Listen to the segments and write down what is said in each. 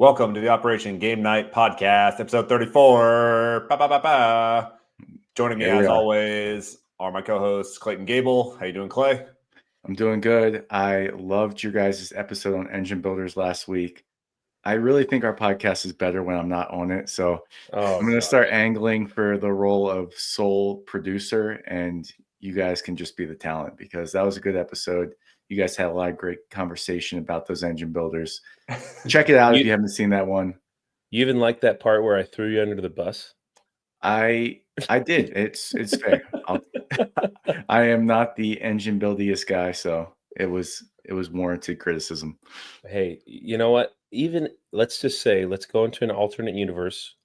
Welcome to the Operation Game Night podcast, episode 34. Ba-ba-ba-ba. Joining me, as always, are my co-hosts, Clayton Gable. How you doing, Clay? I'm doing good. I loved your guys' episode on engine builders last week. I really think our podcast is better when I'm not on it. So I'm going to start angling for the role of sole producer, and you guys can just be the talent, because that was a good episode. You guys had a lot of great conversation about those engine builders. Check it out if you haven't seen that one. You even like that part where I threw you under the bus? I did. It's fair. I am not the engine buildiest guy, so it was warranted criticism. Hey, you know what? Even let's go into an alternate universe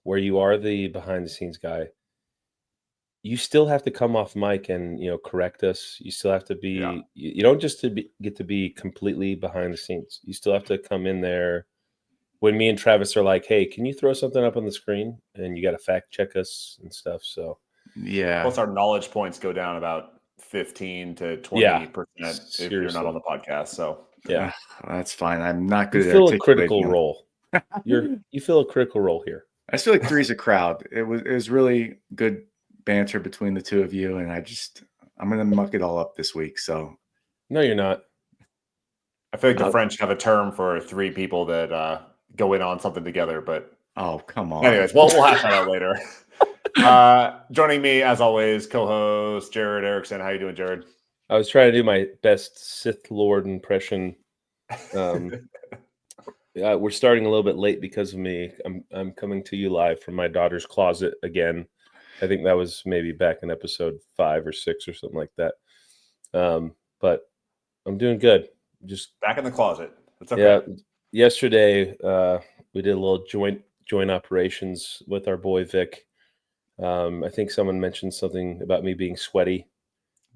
where you are the behind the scenes guy. You still have to come off mic and correct us. You still have to be. You don't just get to be completely behind the scenes. You still have to come in there when me and Travis are like, "Hey, can you throw something up on the screen?" And you got to fact check us and stuff. So yeah. Plus, our knowledge points go down about 15 to 20% if you're not on the podcast. So yeah, that's fine. I'm not good. You feel a critical role. You feel a critical role here. I just feel like three's a crowd. It was really good banter between the two of you, and I'm gonna muck it all up this week. So no, you're not. I feel like the French have a term for three people that go in on something together, but oh, come on. Anyways, we'll hash that out later. Joining me, as always, co-host Jared Erickson. How you doing, Jared? I was trying to do my best Sith Lord impression. We're starting a little bit late because of me. I'm coming to you live from my daughter's closet again. I think that was maybe back in episode 5 or 6 or something like that. But I'm doing good. Just back in the closet. That's okay. Yeah. Yesterday, we did a little joint operations with our boy Vic. I think someone mentioned something about me being sweaty.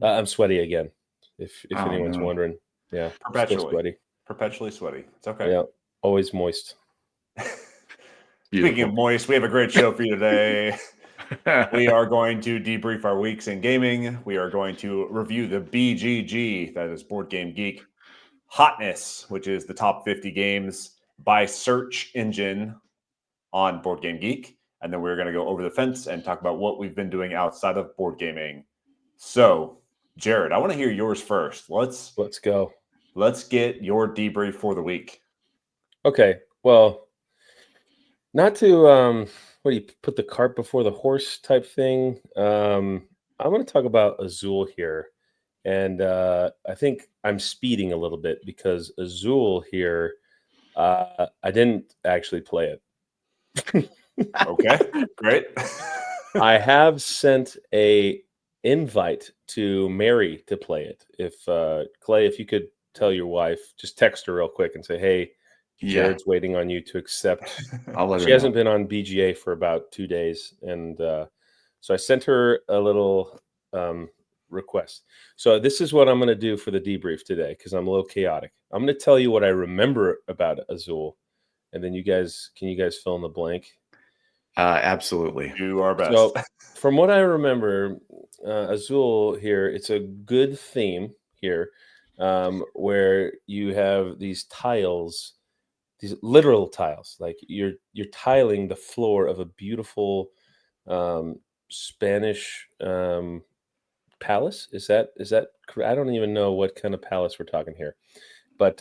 I'm sweaty again. If anyone's wondering, yeah, perpetually sweaty. It's okay. Yeah, always moist. Speaking of moist, we have a great show for you today. We are going to debrief our weeks in gaming. We are going to review the BGG, that is Board Game Geek Hotness, which is the top 50 games by search engine on Board Game Geek. And then we're going to go over the fence and talk about what we've been doing outside of board gaming. So, Jared, I want to hear yours first. Let's go. Let's get your debrief for the week. Okay. Well, not to put the cart before the horse type thing. I'm going to talk about Azul here. And I think I'm speeding a little bit because Azul here, I didn't actually play it. Okay, great. I have sent a invite to Mary to play it. If Clay, if you could tell your wife, just text her real quick and say, "Hey, Jared's waiting on you to accept." She hasn't been on BGA for about 2 days, and so I sent her a little request. So this is what I'm going to do for the debrief today, because I'm a little chaotic. I'm going to tell you what I remember about Azul, and then can you guys fill in the blank? Absolutely. Do our best. So from what I remember, Azul here, it's a good theme here, where you have these tiles, these literal tiles, like you're tiling the floor of a beautiful Spanish palace. Is that I don't even know what kind of palace we're talking here, but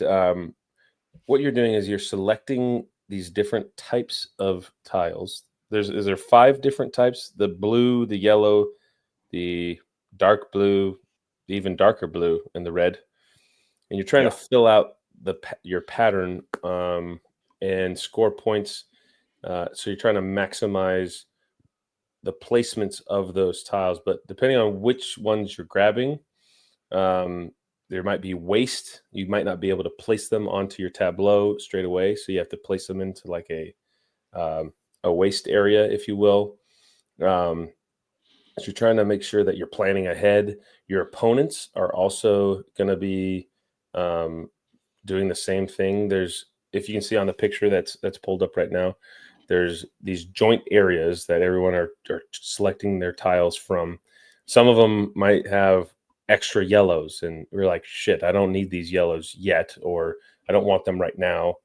what you're doing is you're selecting these different types of tiles. Is there 5 different types: the blue, the yellow, the dark blue, the even darker blue, and the red. And you're trying to fill out your pattern and score points. So you're trying to maximize the placements of those tiles. But depending on which ones you're grabbing, there might be waste. You might not be able to place them onto your tableau straight away. So you have to place them into like a waste area, if you will. So you're trying to make sure that you're planning ahead. Your opponents are also going to be doing the same thing. If you can see on the picture that's pulled up right now, there's these joint areas that everyone are selecting their tiles from. Some of them might have extra yellows, and we're like, shit, I don't need these yellows yet, or I don't want them right now.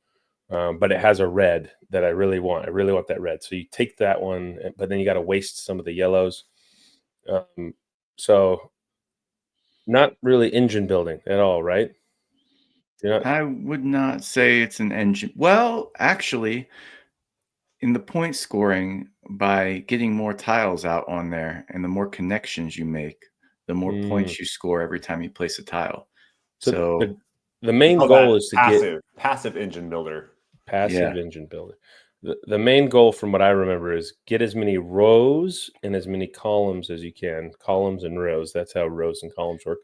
but it has a red that I really want. I really want that red. So you take that one, but then you got to waste some of the yellows. So not really engine building at all, right? I would not say it's an engine. Well, actually, in the point scoring, by getting more tiles out on there and the more connections you make, the more points you score every time you place a tile. So the main goal is to get passive engine builder. Passive engine builder. The main goal, from what I remember, is get as many rows and as many columns as you can. Columns and rows. That's how rows and columns work.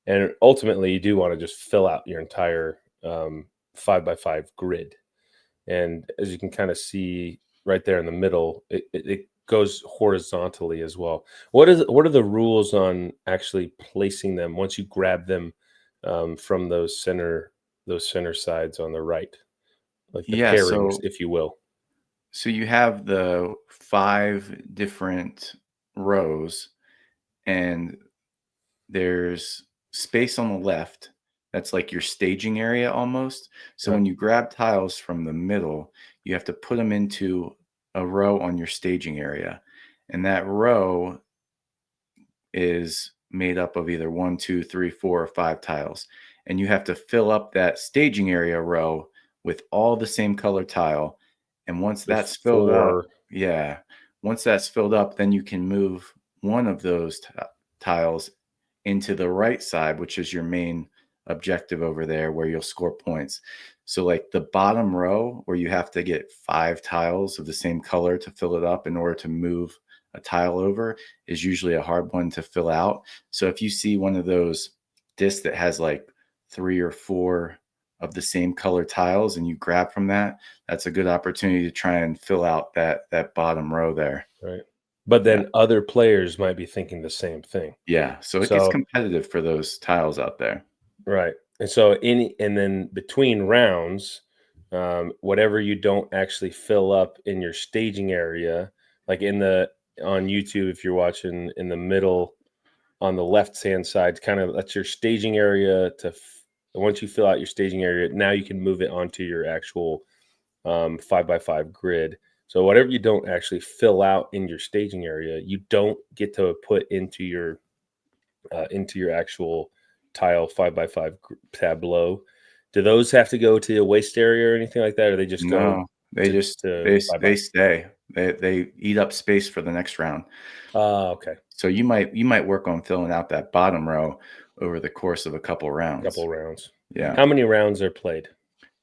And ultimately, you do want to just fill out your entire 5x5 grid. And as you can kind of see right there in the middle, it goes horizontally as well. What are the rules on actually placing them once you grab them from those center sides on the right, like the pairings, if you will? So you have the 5 different rows, and there's space on the left. That's like your staging area almost. So when you grab tiles from the middle, you have to put them into a row on your staging area. And that row is made up of either 1, 2, 3, 4, or 5 tiles. And you have to fill up that staging area row with all the same color tile. And once that's filled up, once that's filled up, then you can move one of those tiles into the right side, which is your main objective over there, where you'll score points. So like the bottom row, where you have to get 5 tiles of the same color to fill it up in order to move a tile over, is usually a hard one to fill out. So if you see one of those discs that has like 3 or 4 of the same color tiles and you grab from that, that's a good opportunity to try and fill out that bottom row there. Right. But then other players might be thinking the same thing. Yeah. So it gets competitive for those tiles out there. Right. And so and then between rounds, whatever you don't actually fill up in your staging area, like on YouTube, if you're watching in the middle on the left-hand side, kind of that's your staging area. Once you fill out your staging area, now you can move it onto your actual 5x5 grid. So whatever you don't actually fill out in your staging area, you don't get to put into your actual tile 5x5 tableau. Do those have to go to a waste area or anything like that, or they just go? No, they stay. They eat up space for the next round. Okay. So you might work on filling out that bottom row over the course of a couple rounds. Yeah. How many rounds are played?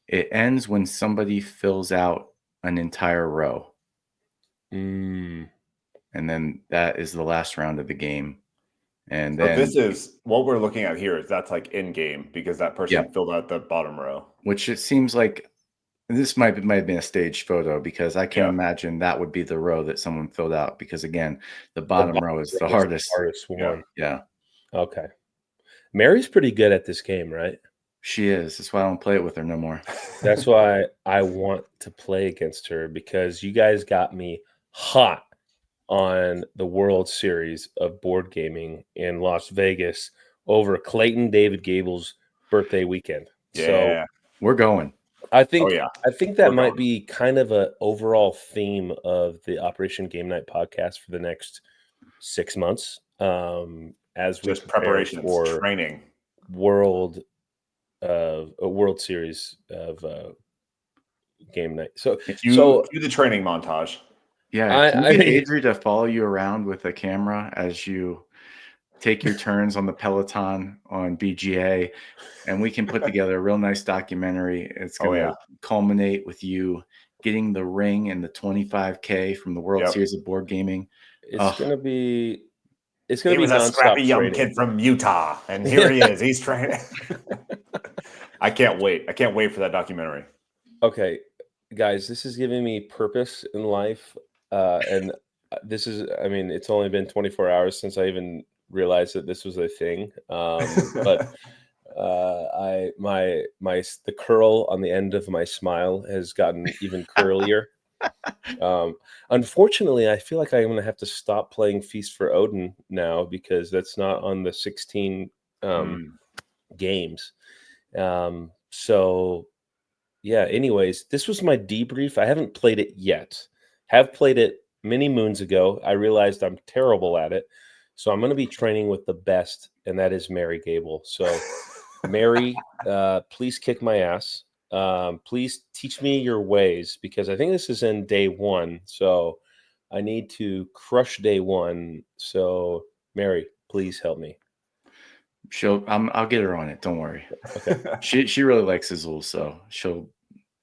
It ends when somebody fills out an entire row. And then that is the last round of the game. And then this is what we're looking at here. Is that's like in game because that person filled out the bottom row, which it seems like this might have been a staged photo, because I can't imagine that would be the row that someone filled out, because again, the bottom row is the hardest one. Yeah. Okay. Mary's pretty good at this game, right? She is. That's why I don't play it with her no more. That's why I want to play against her, because you guys got me hot on the World Series of board gaming in Las Vegas over Clayton David Gable's birthday weekend. Yeah, so we're going. I think that might be kind of an overall theme of the Operation Game Night podcast for the next 6 months, as we just preparation for training a World Series of game night. So do the training montage. Yeah, can you get Adri to follow you around with a camera as you take your turns on the Peloton on BGA, and we can put together a real nice documentary. It's going to culminate with you getting the ring and the 25K from the World Series of Board Gaming. It's going to be he was a scrappy young kid from Utah, and here he is. He's training. I can't wait. I can't wait for that documentary. Okay, guys, this is giving me purpose in life. And this is, I mean, it's only been 24 hours since I even realized that this was a thing. But the curl on the end of my smile has gotten even curlier. Unfortunately, I feel like I'm going to have to stop playing Feast for Odin now, because that's not on the 16 games. So yeah, anyways, this was my debrief. I haven't played it yet. Have played it many moons ago. I realized I'm terrible at it. So I'm going to be training with the best, and that is Mary Gable. So Mary, please kick my ass. Please teach me your ways, because I think this is in day 1. So I need to crush day 1. So Mary, please help me. I'll get her on it. Don't worry. Okay. She really likes Azul, so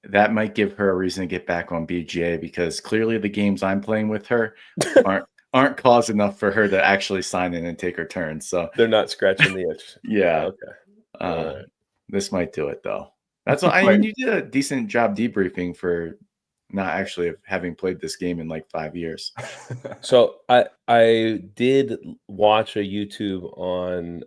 that might give her a reason to get back on BGA, because clearly the games I'm playing with her aren't cause enough for her to actually sign in and take her turn. So they're not scratching the itch. Yeah. Okay. This might do it though. That's what I mean. You did a decent job debriefing for not actually having played this game in like 5 years. So I did watch a YouTube on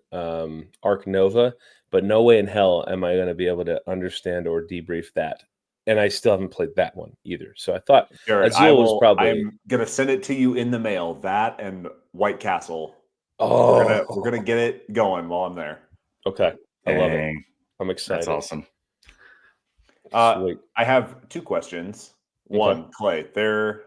Arc Nova, but no way in hell am I going to be able to understand or debrief that. And I still haven't played that one either. So I thought Jared, Azul was probably. I'm gonna send it to you in the mail. That and White Castle. Oh, we're gonna get it going while I'm there. Okay, I love it. I'm excited. That's awesome. Sweet. I have 2 questions. One, Clay, there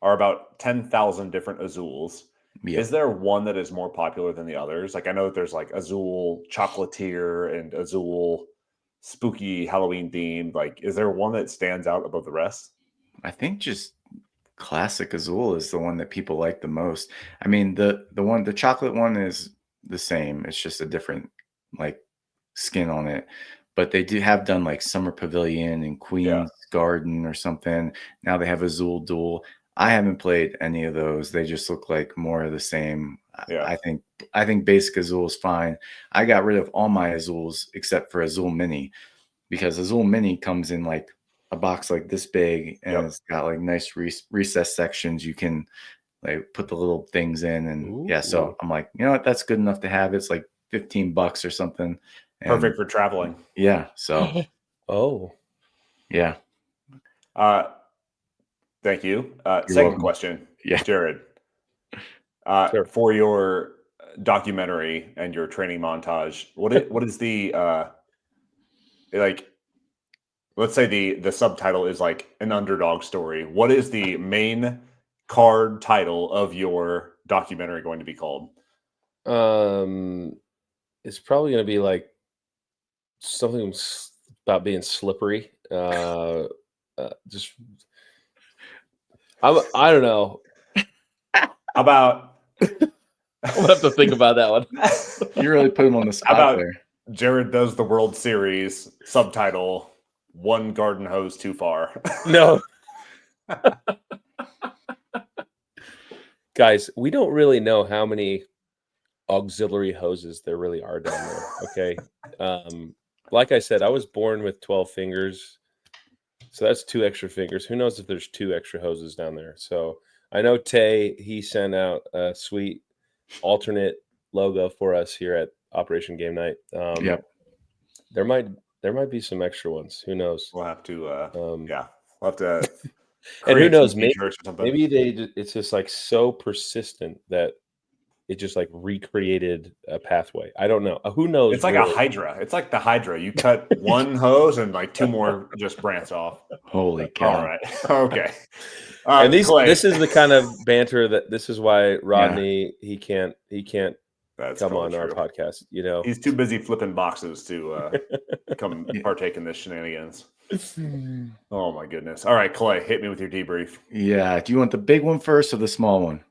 are about 10,000 different Azuls. Is there one that is more popular than the others? Like, I know that there's like Azul Chocolatier and Azul Spooky Halloween themed. Like, is there one that stands out above the rest? I think just classic Azul is the one that people like the most. I mean, the chocolate one is the same. It's just a different like skin on it. But they have done like Summer Pavilion and Queen's Garden or something. Now they have Azul Duel. I haven't played any of those. They just look like more of the same. Yeah. I think basic Azul is fine. I got rid of all my Azuls except for Azul Mini, because Azul Mini comes in like a box like this big, and it's got like nice recess sections. You can like put the little things in, and so I'm like, you know what, that's good enough to have. It's like $15 or something. Perfect for traveling. Yeah. So. Yeah. Thank you. Second welcome. question. Yeah. Jared. Sure. For your documentary and your training montage, what is the like? Let's say the subtitle is like an underdog story. What is the main card title of your documentary going to be called? It's probably going to be like something about being slippery. Just I don't know. How about I'm gonna have to think about that one. You really put him on the spot about there. Jared does the World Series, subtitle, one garden hose too far. No. Guys, we don't really know how many auxiliary hoses there really are down there. Okay. Like I said, I was born with 12 fingers. So that's 2 extra fingers. Who knows if there's 2 extra hoses down there? So I know Tay, he sent out a sweet alternate logo for us here at Operation Game Night. There might be some extra ones. Who knows? We'll have to we'll have to and who knows, maybe maybe it's just like so persistent that it just like recreated a pathway. I don't know. Who knows? It's like a Hydra. It's like the Hydra. You cut one hose and like 2 more just branch off. Holy cow. All right. Okay. And this is the kind of banter this is why Rodney he can't come on our podcast. You know, he's too busy flipping boxes to come partake in this shenanigans. Oh my goodness. All right, Clay, hit me with your debrief. Yeah. Do you want the big one first or the small one?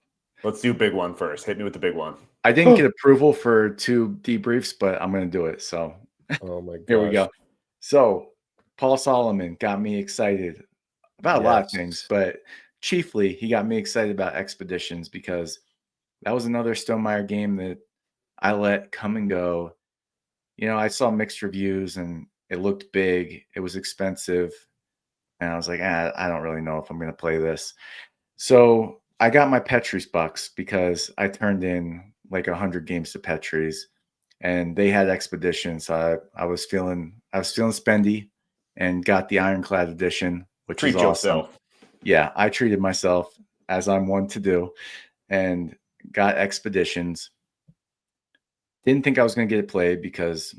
Let's do big one first. Hit me with the big one. I didn't get approval for 2 debriefs, but I'm going to do it. So oh my gosh. Here we go. So Paul Solomon got me excited about a lot of things, but chiefly he got me excited about Expeditions, because that was another Stonemaier game that I let come and go. You know, I saw mixed reviews and it looked big. It was expensive. And I was like, I don't really know if I'm going to play this. So I got my Petrie's bucks because I turned in like 100 games to Petrie's, and they had Expeditions. So I was feeling spendy and got the Ironclad edition, which is awesome. Yourself. Yeah, I treated myself, as I'm one to do, and got Expeditions. Didn't think I was going to get it played because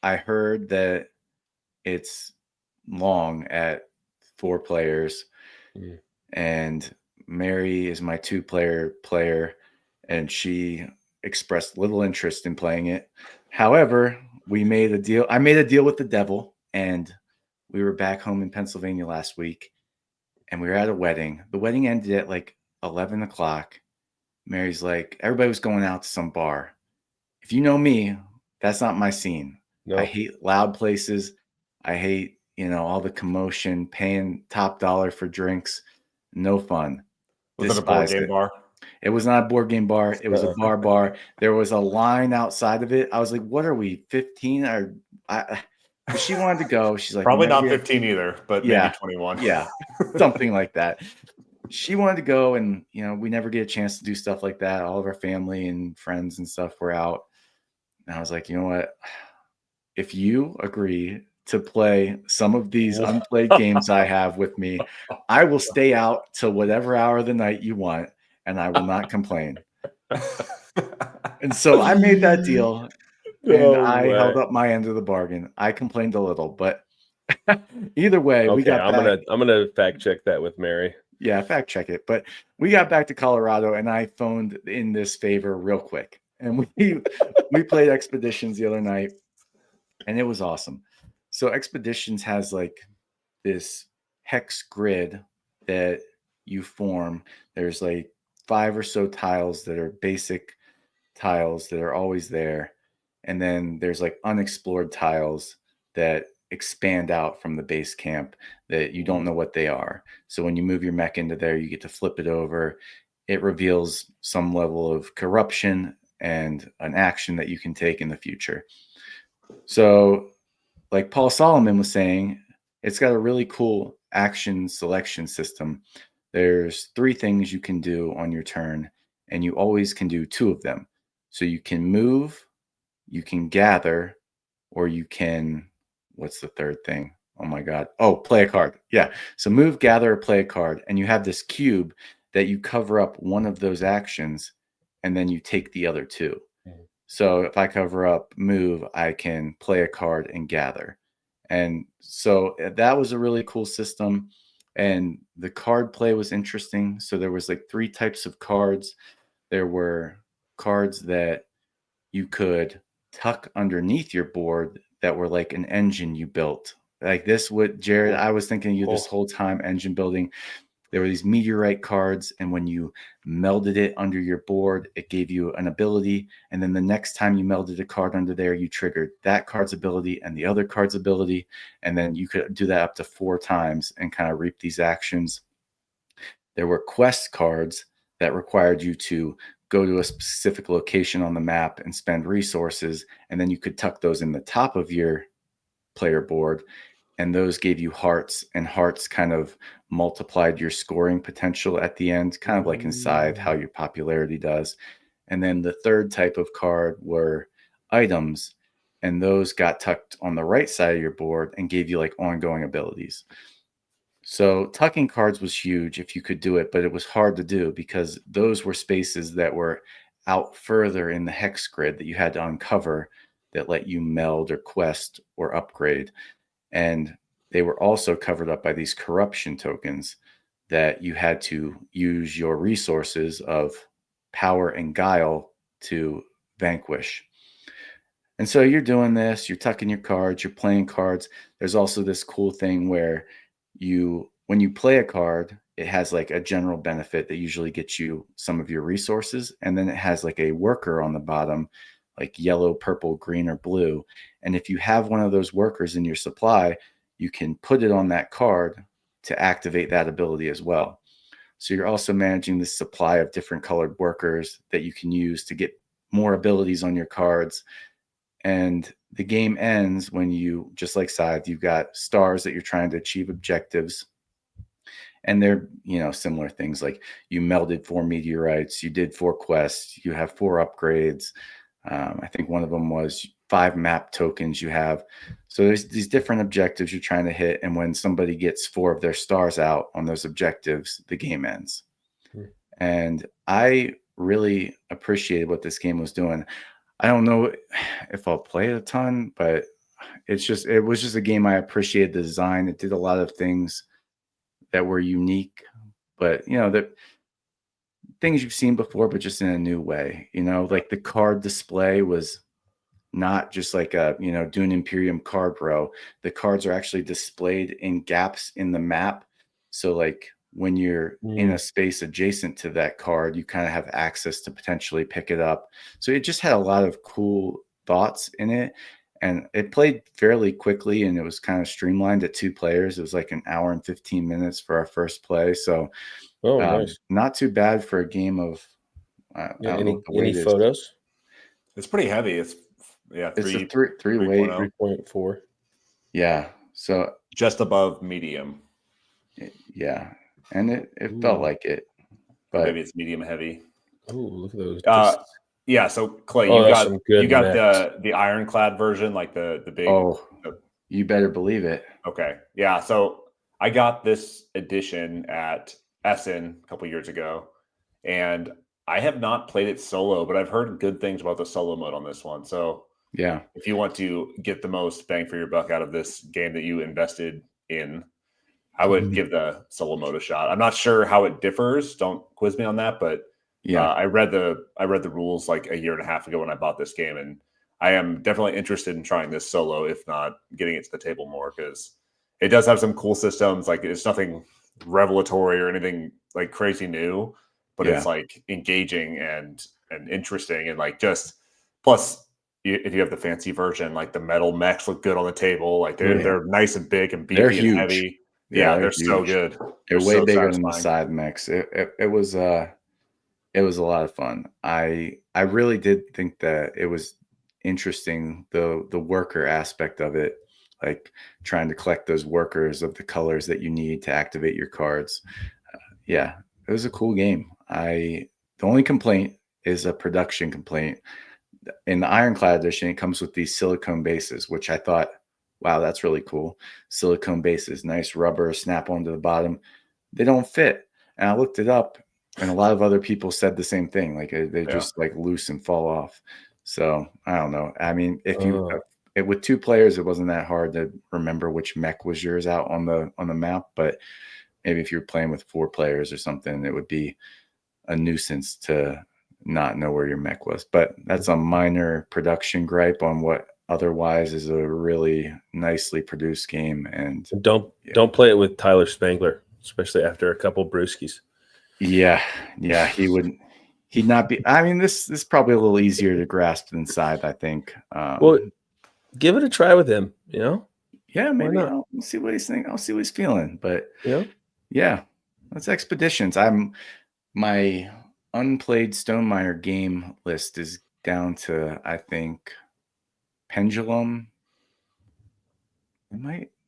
I heard that it's long at 4 players. And Mary is my 2-player player, and she expressed little interest in playing it. However, we made a deal. I made a deal with the devil, and we were back home in Pennsylvania last week, and we were at a wedding. The wedding ended at like 11 o'clock. Mary's like, everybody was going out to some bar. If you know me, that's not my scene. No. I hate loud places. I hate, all the commotion, paying top dollar for drinks. No fun. Was it a board game bar? It was not a board game bar. It was a bar. There was a line outside of it. I was like, what are we, 15? She wanted to go. She's like, probably not 15 either, but maybe 21. Yeah, something like that. She wanted to go, and we never get a chance to do stuff like that. All of our family and friends and stuff were out. And I was like, you know what? If you agree to play some of these unplayed games I have with me, I will stay out till whatever hour of the night you want, and I will not complain. And so I made that deal, and I held up my end of the bargain. I complained a little, but either way, we got back. I'm gonna fact check that with Mary. Yeah, fact check it. But we got back to Colorado, and I phoned in this favor real quick, and we played Expeditions the other night, and it was awesome. So Expeditions has like this hex grid that you form. There's like 5 or so tiles that are basic tiles that are always there. And then there's like unexplored tiles that expand out from the base camp that you don't know what they are. So when you move your mech into there, you get to flip it over. It reveals some level of corruption and an action that you can take in the future. So like Paul Solomon was saying, it's got a really cool action selection system. There's 3 things you can do on your turn, and you always can do 2 of them. So you can move, you can gather, or you can, what's the third thing? Oh my God. Oh, play a card. Yeah. So move, gather, or play a card. And you have this cube that you cover up one of those actions, and then you take the other 2. So if I cover up move, I can play a card and gather. And so that was a really cool system. And the card play was interesting. So there was like 3 types of cards. There were cards that you could tuck underneath your board that were like an engine you built. Like this would, Jared, I was thinking of you this whole time, engine building. There were these meteorite cards, and when you melded it under your board, it gave you an ability. And then the next time you melded a card under there, you triggered that card's ability and the other card's ability. And then you could do that up to 4 times and kind of reap these actions. There were quest cards that required you to go to a specific location on the map and spend resources. And then you could tuck those in the top of your player board. And those gave you hearts, and hearts kind of multiplied your scoring potential at the end, kind of like in Scythe, how your popularity does. And then the third type of card were items, and those got tucked on the right side of your board and gave you like ongoing abilities. So tucking cards was huge if you could do it, but it was hard to do because those were spaces that were out further in the hex grid that you had to uncover that let you meld or quest or upgrade. And they were also covered up by these corruption tokens that you had to use your resources of power and guile to vanquish. And so you're doing this, you're tucking your cards, you're playing cards. There's also this cool thing where when you play a card, it has like a general benefit that usually gets you some of your resources. And then it has like a worker on the bottom, like yellow, purple, green, or blue. And if you have one of those workers in your supply, you can put it on that card to activate that ability as well. So you're also managing this supply of different colored workers that you can use to get more abilities on your cards. And the game ends when you, just like Scythe, you've got stars that you're trying to achieve objectives. And they're, similar things like you melded 4 meteorites, you did 4 quests, you have 4 upgrades. I think one of them was 5 map tokens you have. So there's these different objectives you're trying to hit. And when somebody gets 4 of their stars out on those objectives, the game ends. And I really appreciated what this game was doing. I don't know if I'll play it a ton, but it was just a game I appreciated the design. It did a lot of things that were unique, but the things you've seen before, but just in a new way. Like the card display was not just like a Dune Imperium card row. The cards are actually displayed in gaps in the map. So like when you're in a space adjacent to that card, you kind of have access to potentially pick it up. So it just had a lot of cool thoughts in it. And it played fairly quickly, and it was kind of streamlined at 2 players. It was like an hour and 15 minutes for our first play. So nice. Not too bad for a game of any photos? It's pretty heavy. It's a three weight 3.4. Yeah, so just above medium. Yeah, and it felt like it, but maybe it's medium heavy. Oh, look at those. Yeah, so Clay, you got the ironclad version, like the big. You better believe it. Okay, yeah. So I got this edition at Essen a couple years ago, and I have not played it solo, but I've heard good things about the solo mode on this one. So yeah, if you want to get the most bang for your buck out of this game that you invested in, I would give the solo mode a shot. I'm not sure how it differs. Don't quiz me on that, but yeah, I read the rules like a year and a half ago when I bought this game, and I am definitely interested in trying this solo, if not getting it to the table more, because it does have some cool systems. Like it's nothing revelatory or anything like crazy new, but it's like engaging and interesting, and like just plus if you have the fancy version, like the metal mechs look good on the table. Like they're nice and big and beefy and heavy. Yeah, they're so good. They're way bigger than the side mechs. It was a lot of fun. I really did think that it was interesting, the worker aspect of it, like trying to collect those workers of the colors that you need to activate your cards. Yeah, it was a cool game. The only complaint is a production complaint. In the Ironclad edition, it comes with these silicone bases, which I thought, wow, that's really cool. Silicone bases, nice rubber, snap onto the bottom. They don't fit. And I looked it up, and a lot of other people said the same thing. Like they just like loose and fall off. So I don't know. I mean, with 2 players, it wasn't that hard to remember which mech was yours out on the map. But maybe if you're playing with 4 players or something, it would be a nuisance to not know where your mech was. But that's a minor production gripe on what otherwise is a really nicely produced game. And don't play it with Tyler Spangler, especially after a couple brewskis. Yeah, he'd not be. I mean, this is probably a little easier to grasp than Scythe, I think. Well, give it a try with him. Yeah, maybe I'll see what he's thinking. I'll see what he's feeling. But yeah, that's Expeditions. My unplayed Stone Miner game list is down to, I think, Pendulum.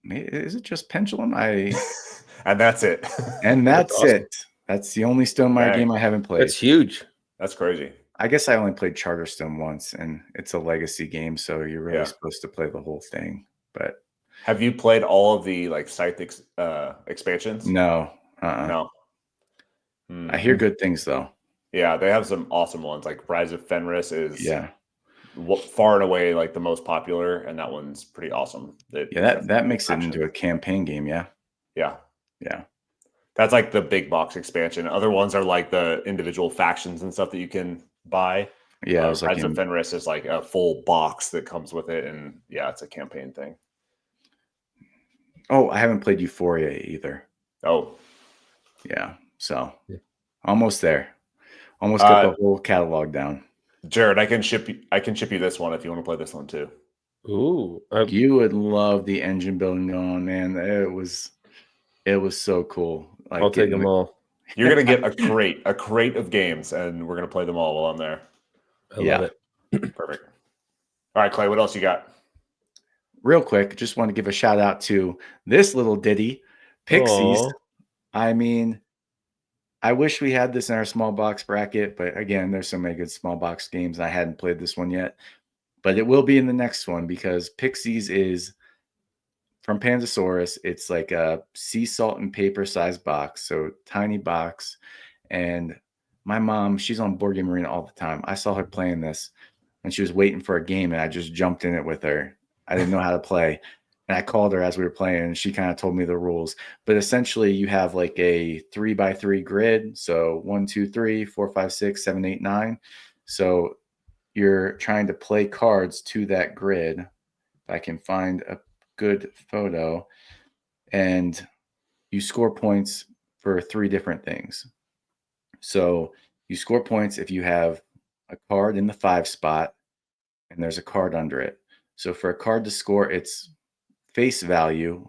Is it just Pendulum? And that's it. And that's awesome. It. That's the only Stone Miner game I haven't played. That's huge. That's crazy. I guess I only played Charterstone once, and it's a legacy game, so you're really supposed to play the whole thing. But have you played all of the like Scythe expansions? No. No. I hear good things though. Yeah, they have some awesome ones. Like Rise of Fenris is far and away like the most popular, and that one's pretty awesome. That makes it into a campaign game. Yeah. That's like the big box expansion. Other ones are like the individual factions and stuff that you can buy. Yeah, Rise of Fenris is like a full box that comes with it, and it's a campaign thing. Oh, I haven't played Euphoria either. Oh, yeah. So almost there. Almost got the whole catalog down. Jared, I can ship you this one if you want to play this one too. Ooh, you would love the engine building going on, man. It was so cool. Like, I'll take them all. You're gonna get a crate of games, and we're gonna play them all while I'm there. I love it. Perfect. All right, Clay, what else you got? Real quick, just want to give a shout out to this little ditty, Pixies. Aww. I mean, I wish we had this in our small box bracket, but again, there's so many good small box games. I hadn't played this one yet, but it will be in the next one because Pixies is from Pandasaurus. It's like a sea salt and paper size box, so tiny box. And my mom, she's on Board Game Arena all the time. I saw her playing this, and she was waiting for a game, and I just jumped in it with her. I didn't know how to play. And I called her as we were playing, and she kind of told me the rules. But essentially, you have like a 3x3 grid. So 1, 2, 3, 4, 5, 6, 7, 8, 9. So you're trying to play cards to that grid. If I can find a good photo, and you score points for 3 different things. So you score points if you have a card in the 5 spot and there's a card under it. So for a card to score its face value,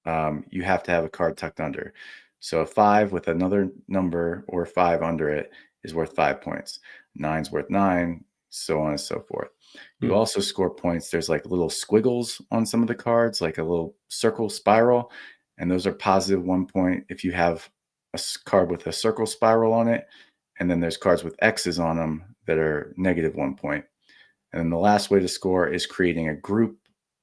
you have to have a card tucked under. So a 5 with another number or 5 under it is worth 5 points. 9's worth 9, so on and so forth. You also score points. There's like little squiggles on some of the cards, like a little circle spiral, and those are positive 1 point if you have a card with a circle spiral on it. And then there's cards with X's on them that are negative 1 point. And then the last way to score is creating a group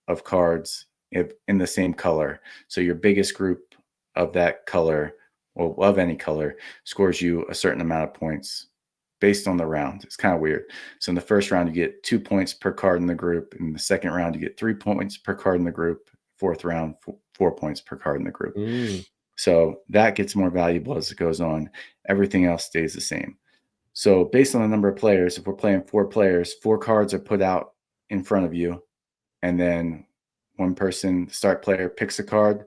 of cards in the same color. So your biggest group of that color, or of any color, scores you a certain amount of points based on the round. It's kind of weird. So in the first round, you get 2 points per card in the group. In the second round, you get 3 points per card in the group. Fourth round, 4 points per card in the group. So that gets more valuable as it goes on. Everything else stays the same. So based on the number of players, if we're playing 4 players, 4 cards are put out in front of you. And then one person, the start player, picks a card.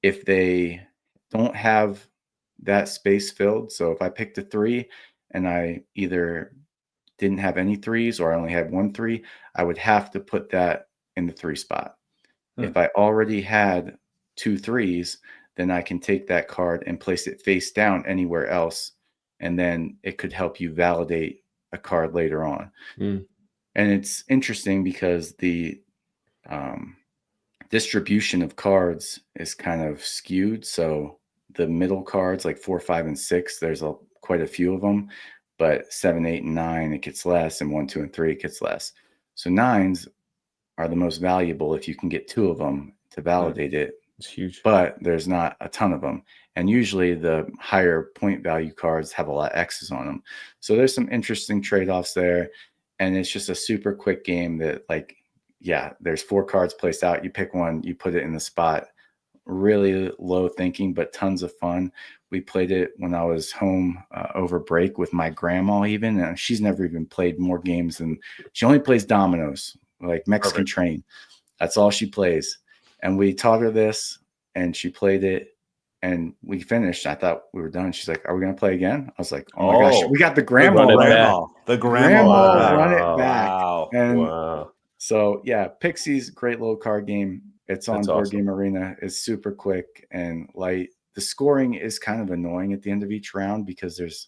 If they don't have that space filled, so if I picked a 3 and I either didn't have any 3s or I only had 1 3, I would have to put that in the 3 spot. If I already had 2 3s, then I can take that card and place it face down anywhere else. And then it could help you validate a card later on. And it's interesting because the distribution of cards is kind of skewed. So the middle cards, like 4, 5, and 6, there's quite a few of them. But 7, 8, and 9, it gets less. And 1, 2, and 3, it gets less. So 9s are the most valuable if you can get 2 of them to validate it. It's huge. But there's not a ton of them. And usually the higher point value cards have a lot of X's on them. So there's some interesting trade-offs there. And it's just a super quick game that, like, yeah, there's 4 cards placed out. You pick one, you put it in the spot. Really low thinking, but tons of fun. We played it when I was home over break with my grandma even. And she's never even played more games than, she only plays dominoes, like Mexican Train. That's all she plays. And we taught her this, and she played it, and we finished. I thought we were done. She's like, "Are we going to play again?" I was like, "Oh my gosh, we got the grandma run it back." Wow. And so, yeah, Pixies, great little card game. It's on Board Game Arena. It's super quick and light. The scoring is kind of annoying at the end of each round because there's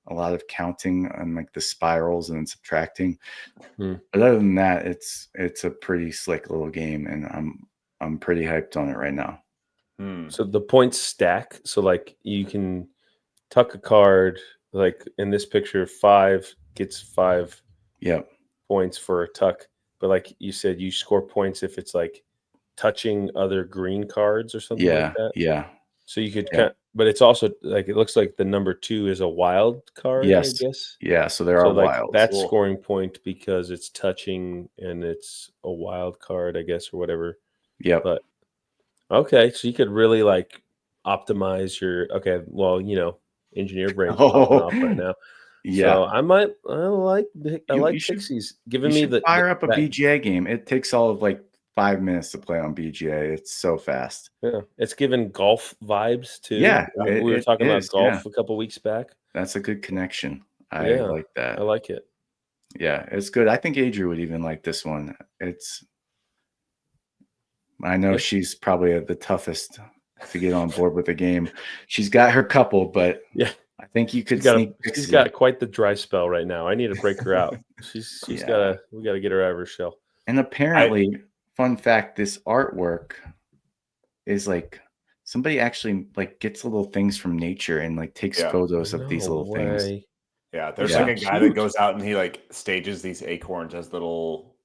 a lot of counting on like the spirals and subtracting. But other than that, it's a pretty slick little game, and I'm pretty hyped on it right now. So the points stack. So like you can tuck a card, like in this picture, 5 gets 5 points for a tuck. But like you said, you score points if it's like touching other green cards or something like that. Yeah. So you could but it's also like, it looks like the number 2 is a wild card, I guess. Yeah, so there are like wilds. That's scoring point because it's touching and it's a wild card, I guess, or whatever. Yeah. But okay, so you could really like optimize your engineer brain's popping off right now. Yeah. So I like Pixies giving me the fire up a BGA game. It takes all of like 5 minutes to play on BGA. It's so fast. Yeah, it's giving golf vibes too. Yeah, we were talking about golf a couple weeks back. That's a good connection. I like that. I like it. Yeah, it's good. I think Adria would even like this one. I know she's probably the toughest to get on board with the game. She's got her couple, but I think you could sneak. She's got quite the dry spell right now. I need to break her out. We got to get her out of her shell. And apparently, fun fact, this artwork is like somebody actually like gets little things from nature and like takes photos of these little things. Yeah, there's like a guy that goes out and he like stages these acorns as little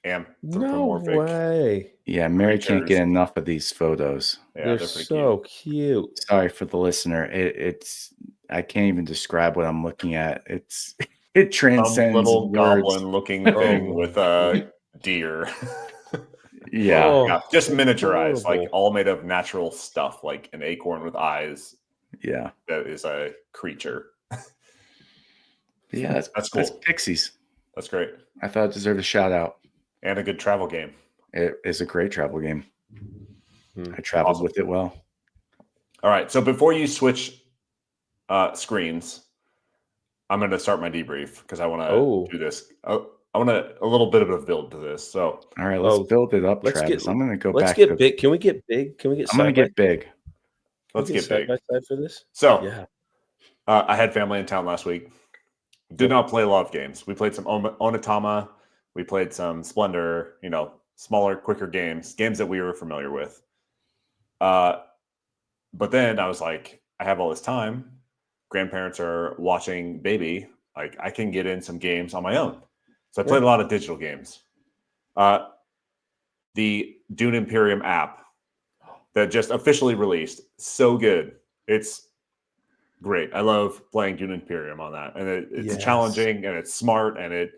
anthropomorphic. No way. Yeah, Mary can't get enough of these photos. Yeah, they're so cute. Sorry for the listener. It's I can't even describe what I'm looking at. It transcends some little words. goblin looking thing with a deer. Yeah, just miniaturized, like all made of natural stuff, like an acorn with eyes. Yeah, that is a creature. Yeah, that's cool. That's Pixies. That's great. I thought it deserved a shout out. And a good travel game. It is a great travel game. I traveled with it well. All right. So before you switch screens, I'm going to start my debrief because I want to do this. I want a little bit of a build to this. So all right, let's build it up, Travis. I'm going to go back. Let's get big. Can we get big? Can we get? I'm going to get big. Let's get big. Side by side for this. So I had family in town last week. Did not play a lot of games. We played some Onitama. We played some Splendor. Smaller, quicker games that we were familiar with. But then I was like, I have all this time. Grandparents are watching baby. Like, I can get in some games on my own. So I played a lot of digital games. The Dune Imperium app that just officially released, so good. It's great. I love playing Dune Imperium on that. And it's challenging, and it's smart, and it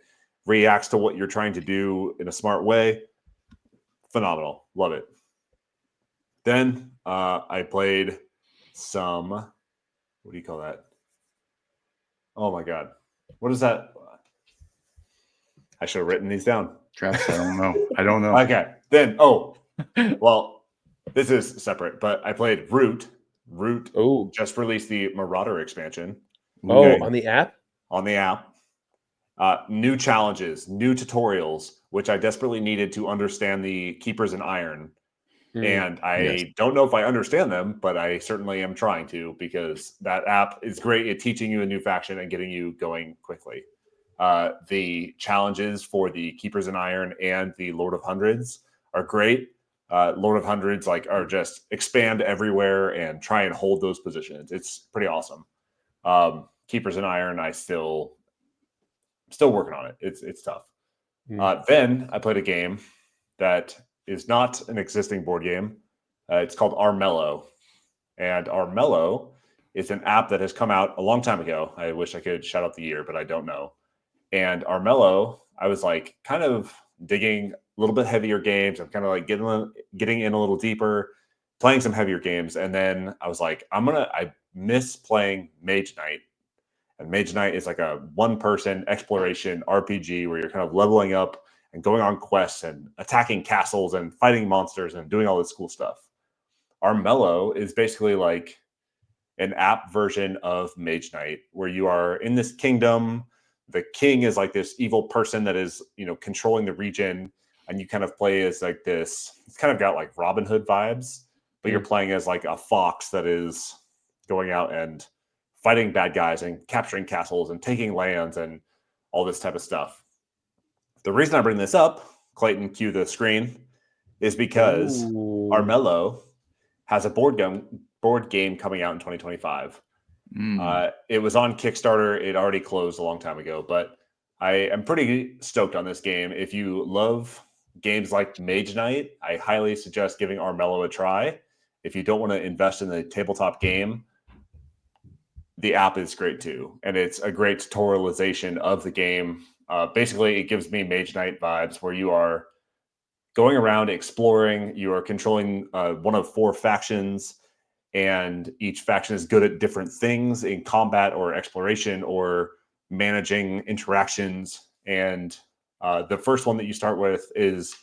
reacts to what you're trying to do in a smart way. Phenomenal. Love it. Then I played some, what do you call that? Oh my God. What is that? I should have written these down. Travis, I don't know. Okay. Then, well, this is separate, but I played Root. Root just released the Marauder expansion. On the app? On the app. New challenges, new tutorials, which I desperately needed to understand the Keepers in Iron. And I don't know if I understand them, but I certainly am trying to, because that app is great at teaching you a new faction and getting you going quickly. The challenges for the Keepers in Iron and the Lord of Hundreds are great. Lord of Hundreds are just expand everywhere and try and hold those positions. It's pretty awesome. Keepers in Iron, I still working on it. It's tough. Then I played a game that is not an existing board game. It's called Armello. And Armello is an app that has come out a long time ago. I wish I could shout out the year, but I don't know. And Armello, I was kind of digging a little bit heavier games. I'm kind of getting in a little deeper, playing some heavier games. And then I was like, I miss playing Mage Knight. And Mage Knight is a one-person exploration RPG where you're kind of leveling up and going on quests and attacking castles and fighting monsters and doing all this cool stuff. Armello is basically an app version of Mage Knight, where you are in this kingdom. The king is this evil person that is, controlling the region, and you kind of play as this. It's kind of got Robin Hood vibes, but you're playing as a fox that is going out and fighting bad guys and capturing castles and taking lands and all this type of stuff. The reason I bring this up, Clayton, cue the screen, is because Armello has a board game coming out in 2025. It was on Kickstarter. It already closed a long time ago, but I am pretty stoked on this game. If you love games like Mage Knight, I highly suggest giving Armello a try. If you don't want to invest in the tabletop game, the app is great too. And it's a great tutorialization of the game. Basically, it gives me Mage Knight vibes, where you are going around exploring. You are controlling one of 4 factions, and each faction is good at different things in combat or exploration or managing interactions. And the first one that you start with is,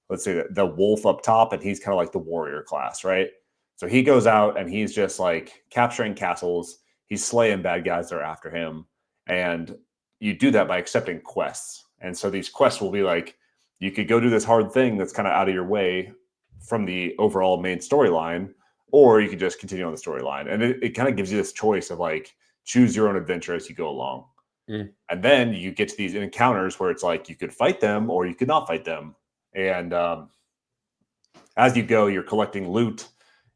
let's say, the wolf up top, and he's kind of the warrior class, right? So he goes out and he's just capturing castles. He's slaying bad guys that are after him. And you do that by accepting quests. And so these quests will be you could go do this hard thing that's kind of out of your way from the overall main storyline, or you could just continue on the storyline. And it kind of gives you this choice of choose your own adventure as you go along. And then you get to these encounters where it's you could fight them or you could not fight them. And as you go, you're collecting loot,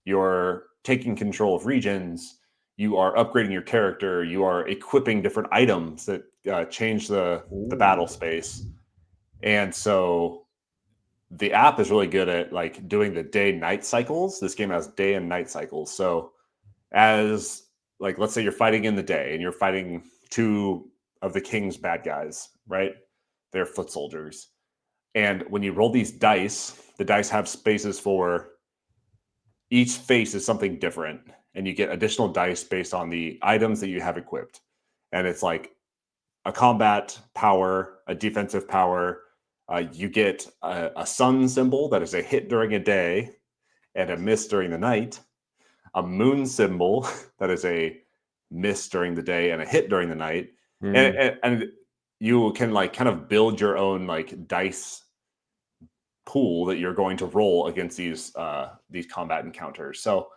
you're taking control of regions, you are upgrading your character, you are equipping different items that change the battle space. And so the app is really good at doing the day-night cycles. This game has day and night cycles. So as let's say you're fighting in the day and you're fighting 2 of the king's bad guys, right? They're foot soldiers. And when you roll these dice, the dice have spaces for each face is something different. And you get additional dice based on the items that you have equipped. And it's like a combat power, a defensive power. You get a sun symbol that is a hit during a day and a miss during the night. A moon symbol that is a miss during the day and a hit during the night. And you can like kind of build your own like dice pool that you're going to roll against these combat encounters. So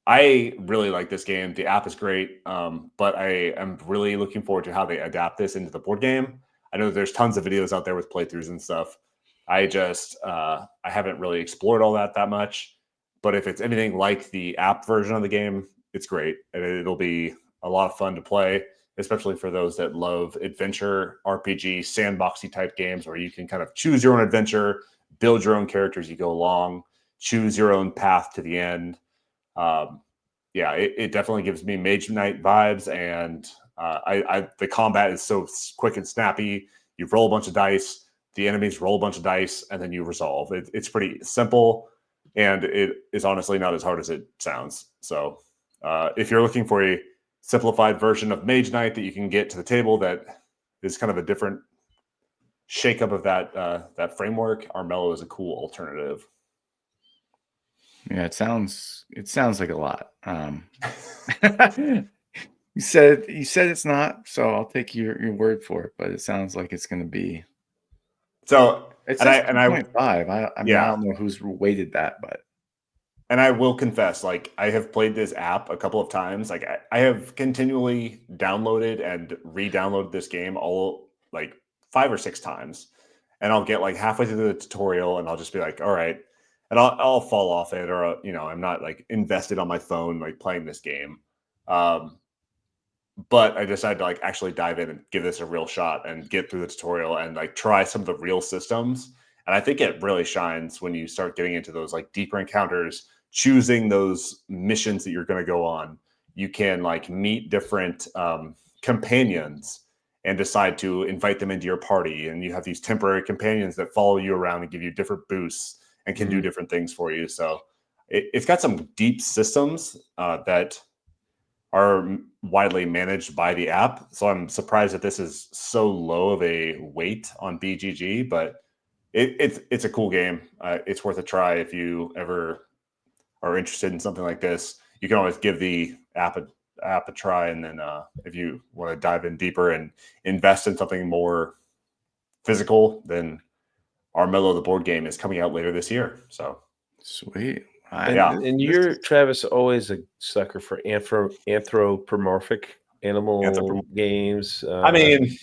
I really like this game. The app is great, but I am really looking forward to how they adapt this into the board game. I know there's tons of videos out there with playthroughs and stuff. I haven't really explored all that much, but if it's anything like the app version of the game, it's great. And it'll be a lot of fun to play, especially for those that love adventure, RPG, sandboxy type games where you can kind of choose your own adventure, build your own characters as you go along, choose your own path to the end. It definitely gives me Mage Knight vibes, and the combat is so quick and snappy. You roll a bunch of dice, the enemies roll a bunch of dice, and then you resolve. It's pretty simple, and it is honestly not as hard as it sounds. So if you're looking for a simplified version of Mage Knight that you can get to the table that is kind of a different shakeup of that framework, Armello is a cool alternative. Yeah, it sounds like a lot. You said it's not, so I'll take your word for it. But it sounds like it's going to be. So it's 2.5. I don't know who's weighted that, but. And I will confess, like I have played this app a couple of times. Like I have continually downloaded and re-downloaded this game all like 5 or 6 times, and I'll get like halfway through the tutorial, and I'll just be like, all right. And I'll fall off it, or I'm not like invested on my phone like playing this game. But I decided to like actually dive in and give this a real shot and get through the tutorial and like try some of the real systems. And I think it really shines when you start getting into those like deeper encounters, choosing those missions that you're going to go on. You can like meet different companions and decide to invite them into your party. And you have these temporary companions that follow you around and give you different boosts and can do different things for you. So it's got some deep systems that are widely managed by the app. So I'm surprised that this is so low of a weight on BGG, but it's a cool game. It's worth a try if you ever are interested in something like this. You can always give the app a try, and then if you want to dive in deeper and invest in something more physical, then Armello the board game is coming out later this year. So sweet. And you're, Travis, always a sucker for anthropomorphic animal games. I mean,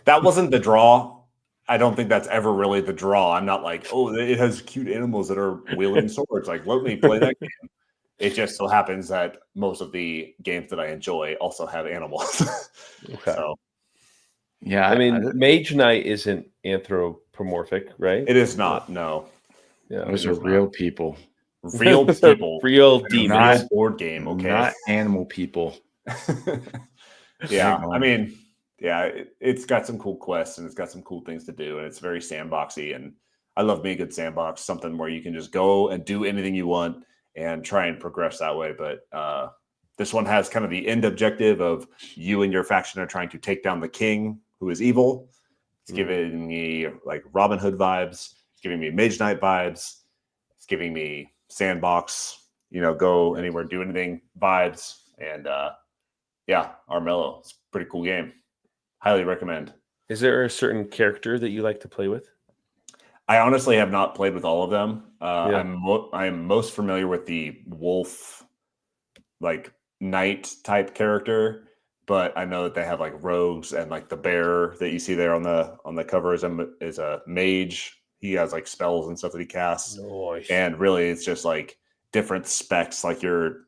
that wasn't the draw. I don't think that's ever really the draw. I'm not like, oh, it has cute animals that are wielding swords. Like, let me play that game. It just so happens that most of the games that I enjoy also have animals. Okay. So, yeah, I mean, Mage Knight isn't anthropomorphic, right? It is not. No. Yeah, those are real people. Real people. Real demons. Real board game. Okay. Not animal people. Yeah. I mean, yeah, it's got some cool quests and it's got some cool things to do, and it's very sandboxy. And I love me a good sandbox, something where you can just go and do anything you want and try and progress that way. But this one has kind of the end objective of you and your faction are trying to take down the king, who is evil. It's giving me like Robin Hood vibes. It's giving me Mage Knight vibes. It's giving me sandbox, go anywhere, do anything vibes. And Armello, it's a pretty cool game. Highly recommend. Is there a certain character that you like to play with? I honestly have not played with all of them. I'm most familiar with the wolf, like knight type character, but I know that they have like rogues, and like the bear that you see there on the cover is a mage. He has like spells and stuff that he casts. Nice. And really it's just like different specs, like you're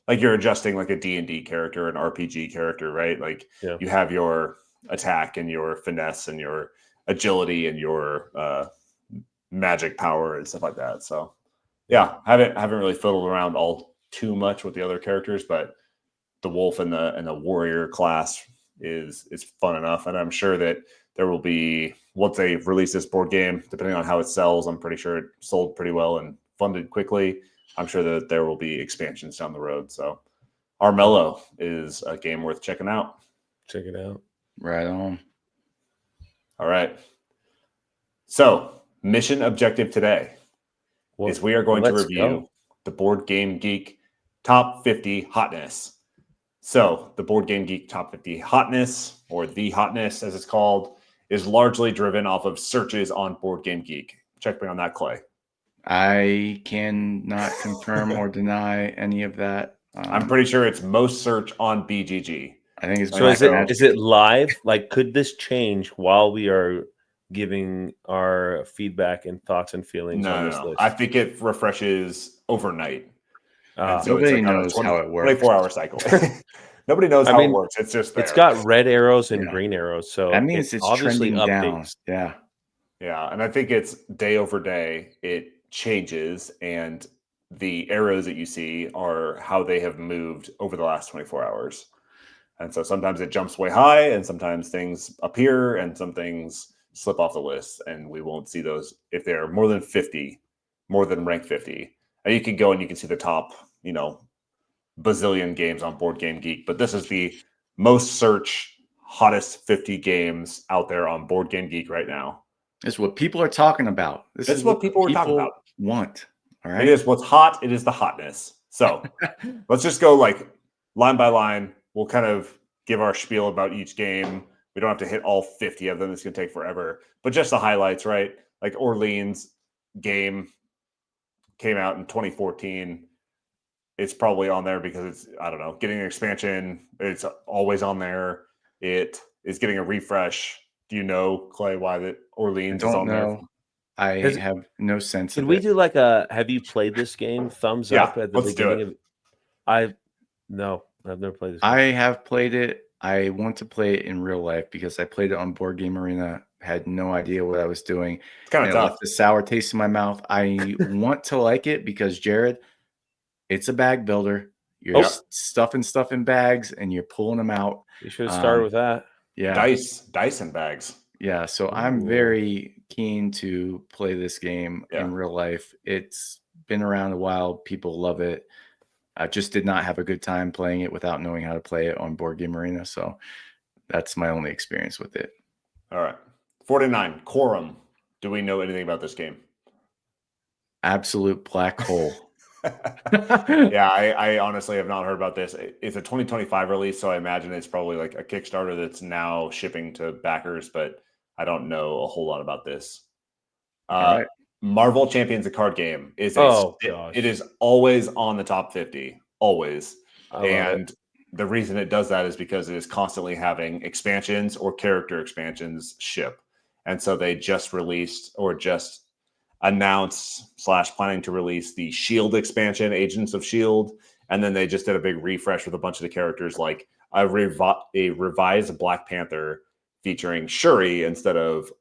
adjusting like a D&D character, an RPG character, right? Like you have your attack and your finesse and your agility and your magic power and stuff like that. So yeah, I haven't really fiddled around all too much with the other characters, but the wolf and the warrior class is fun enough. And I'm sure that there will be, once they release this board game, depending on how it sells, I'm pretty sure it sold pretty well and funded quickly. I'm sure that there will be expansions down the road. So Armello is a game worth checking out. Check it out. Right on. All right. So mission objective today is we are going to review the Board Game Geek Top 50 Hotness. So the Board Game Geek Top 50 Hotness, or the Hotness as it's called, is largely driven off of searches on Board Game Geek. Check me on that, Clay. I cannot confirm or deny any of that. I'm pretty sure it's most search on BGG. I think it's so. Is it live? Like, could this change while we are giving our feedback and thoughts and feelings on this list? I think it refreshes overnight. So nobody knows how it works. 24-hour cycle. Nobody knows how it works. It's just there. It's got red arrows and green arrows, so that means it's obviously trending updates. down. Yeah, and I think it's day over day. It changes, and the arrows that you see are how they have moved over the last 24 hours. And so sometimes it jumps way high, and sometimes things appear, and some things slip off the list, and we won't see those if they're more than 50, more than rank 50. And you can go and you can see the top, bazillion games on Board Game Geek, but this is the most search, hottest 50 games out there on Board Game Geek right now. It's what people are talking about. This is what people are talking about. Want. All right. It is what's hot. It is the hotness. So let's just go like line by line. We'll kind of give our spiel about each game. We don't have to hit all 50 of them. It's going to take forever. But just the highlights, right? Like Orleans game came out in 2014. It's probably on there because it's, I don't know, getting an expansion. It's always on there. It is getting a refresh. Do you know, Clay, why that Orleans is on there? I have no sense of it. Could we do like a, have you played this game? Thumbs up at the beginning of it. I've never played this game. I have played it. I want to play it in real life because I played it on Board Game Arena. Had no idea what I was doing. It's kind of tough. It left a sour taste in my mouth. I want to like it because, Jared, it's a bag builder. You're stuffing stuff in bags and you're pulling them out. You should have started with that. Yeah. Dice and bags. Yeah. So I'm very keen to play this game in real life. It's been around a while. People love it. I just did not have a good time playing it without knowing how to play it on Board Game Arena. So that's my only experience with it. All right. 49, Quorum. Do we know anything about this game? Absolute black hole. Yeah, I honestly have not heard about this. It's a 2025 release, so I imagine it's probably like a Kickstarter that's now shipping to backers, but I don't know a whole lot about this. All right. Marvel Champions, a card game, is it is always on the top 50, always. And the reason it does that is because it is constantly having expansions or character expansions ship. And so they just released or just announced / planning to release the Shield expansion, Agents of Shield. And then they just did a big refresh with a bunch of the characters, like a revised Black Panther featuring Shuri instead of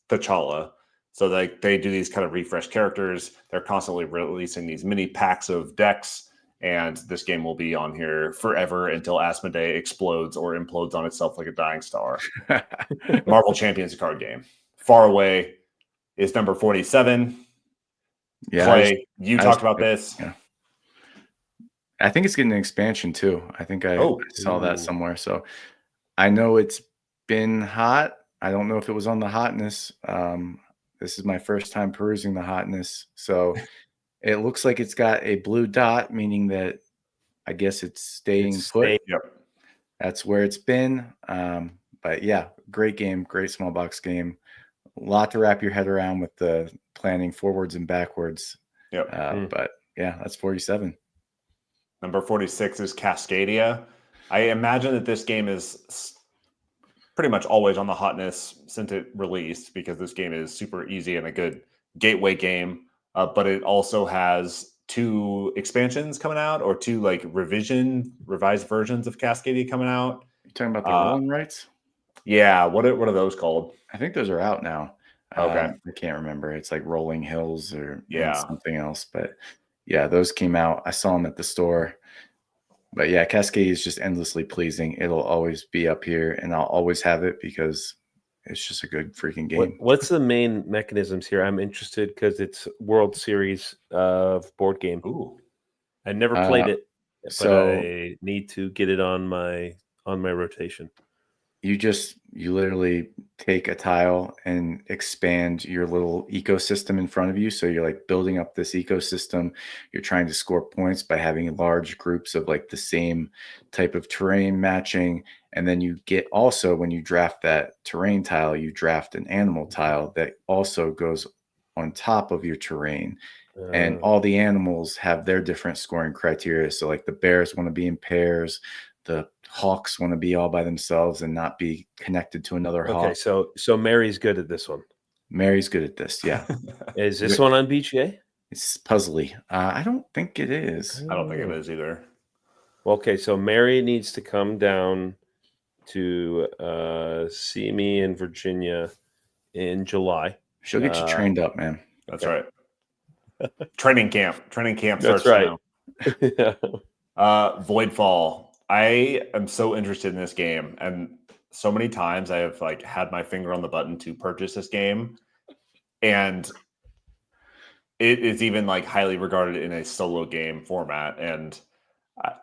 T'Challa. So they do these kind of refresh characters. They're constantly releasing these mini packs of decks, and this game will be on here forever until Asmodee explodes or implodes on itself like a dying star. Marvel Champions card game. Far Away is number 47. Yeah, Clay, you talked about this. Yeah. I think it's getting an expansion too. I think I saw that somewhere. So I know it's been hot. I don't know if it was on the hotness. This is my first time perusing the hotness. So it looks like it's got a blue dot, meaning that I guess it's staying put. Yep. That's where it's been. But yeah, great game, great small box game. A lot to wrap your head around with the planning forwards and backwards. Yep. But yeah, that's 47. Number 46 is Cascadia. I imagine that this game is pretty much always on the hotness since it released, because this game is super easy and a good gateway game. But it also has 2 expansions coming out, or 2 like revised versions of Cascadia coming out. You talking about the rolling rights? Yeah. What are those called? I think those are out now. Okay. I can't remember. It's like Rolling Hills or Yeah, something else. But yeah, those came out. I saw them at the store. But yeah, Cascade is just endlessly pleasing. It'll always be up here, and I'll always have it because it's just a good freaking game. What's the main mechanisms here? I'm interested because it's World Series of board game. Ooh. I never played it, but so I need to get it on my rotation. You literally take a tile and expand your little ecosystem in front of you. So you're like building up this ecosystem. You're trying to score points by having large groups of like the same type of terrain matching. And then you get also, when you draft that terrain tile, you draft an animal tile that also goes on top of your terrain. And all the animals have their different scoring criteria. So like the bears want to be in pairs. The hawks want to be all by themselves and not be connected to another hawk. Okay, so Mary's good at this one. Mary's good at this, yeah. Is this one on BGA? It's puzzly. I don't think it is. I don't think it is either. Okay, so Mary needs to come down to see me in Virginia in July. She'll get you trained up, man. That's right. Training camp That's starts right. now. Voidfall. I am so interested in this game, and so many times I have like had my finger on the button to purchase this game, and it is even like highly regarded in a solo game format. And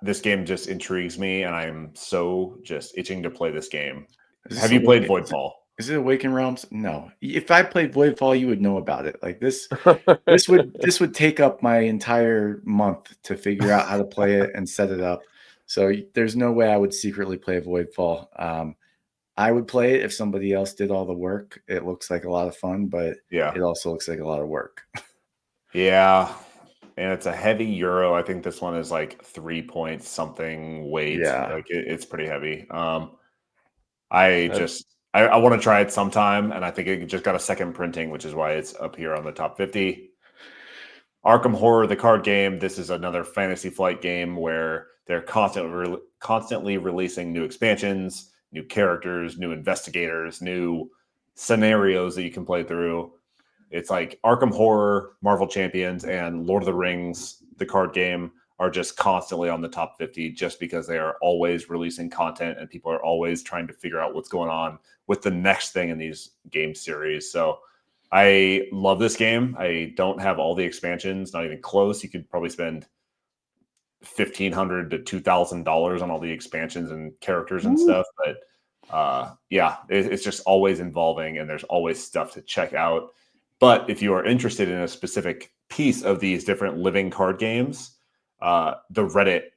this game just intrigues me, and I'm so just itching to play this game. Have you played Voidfall? Is it Awakened Realms? No. If I played Voidfall, you would know about it. Like this would take up my entire month to figure out how to play it and set it up. So there's no way I would secretly play Voidfall. I would play it if somebody else did all the work. It looks like a lot of fun, but it also looks like a lot of work. Yeah. And it's a heavy euro. I think this one is like 3 point something weight. Yeah. Like it's pretty heavy. I want to try it sometime, and I think it just got a second printing, which is why it's up here on the top 50. Arkham Horror, the card game. This is another Fantasy Flight game where they're constantly releasing new expansions, new characters, new investigators, new scenarios that you can play through. It's like Arkham Horror, Marvel Champions, and Lord of the Rings, the card game, are just constantly on the top 50 just because they are always releasing content and people are always trying to figure out what's going on with the next thing in these game series. So I love this game. I don't have all the expansions, not even close. You could probably spend $1,500 to $2,000 on all the expansions and characters and stuff. But it's just always involving, and there's always stuff to check out. But if you are interested in a specific piece of these different living card games, the Reddit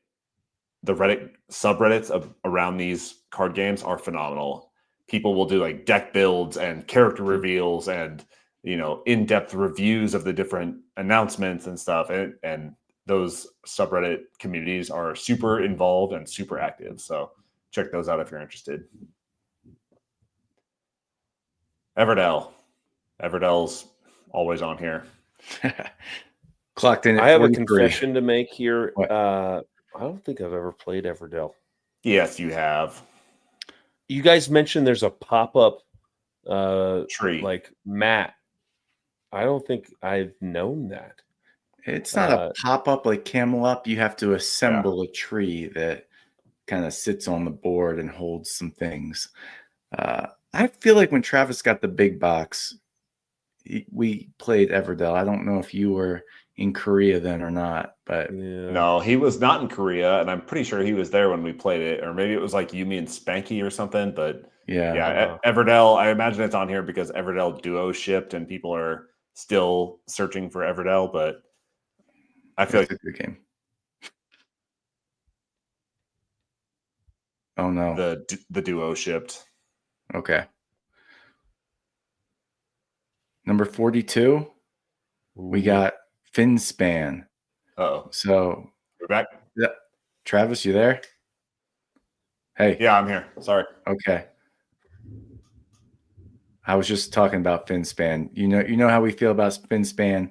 subreddits around these card games are phenomenal. People will do like deck builds and character reveals and in-depth reviews of the different announcements and stuff. And those subreddit communities are super involved and super active. So check those out if you're interested. Everdell's always on here. Clocked in at I have 43. a confession to make here. I don't think I've ever played Everdell. Yes, you have. You guys mentioned there's a pop-up tree, like mat. I don't think I've known that. It's not a pop-up like Camel Up. You have to assemble a tree that kind of sits on the board and holds some things. I feel like when Travis got the big box, we played Everdell. I don't know if you were in Korea then or not, but no, he was not in Korea, and I'm pretty sure he was there when we played it, or maybe it was like Yumi and Spanky or something. But Everdell, I imagine it's on here because Everdell Duo shipped, and people are still searching for Everdell. But I feel like it's a good game. Oh no, the Duo shipped. Okay. Number 42, we got Finspan. Uh-oh. So we're back. Yeah. Travis, you there? Hey. Yeah, I'm here. Sorry. Okay. I was just talking about Finspan. You know how we feel about Finspan.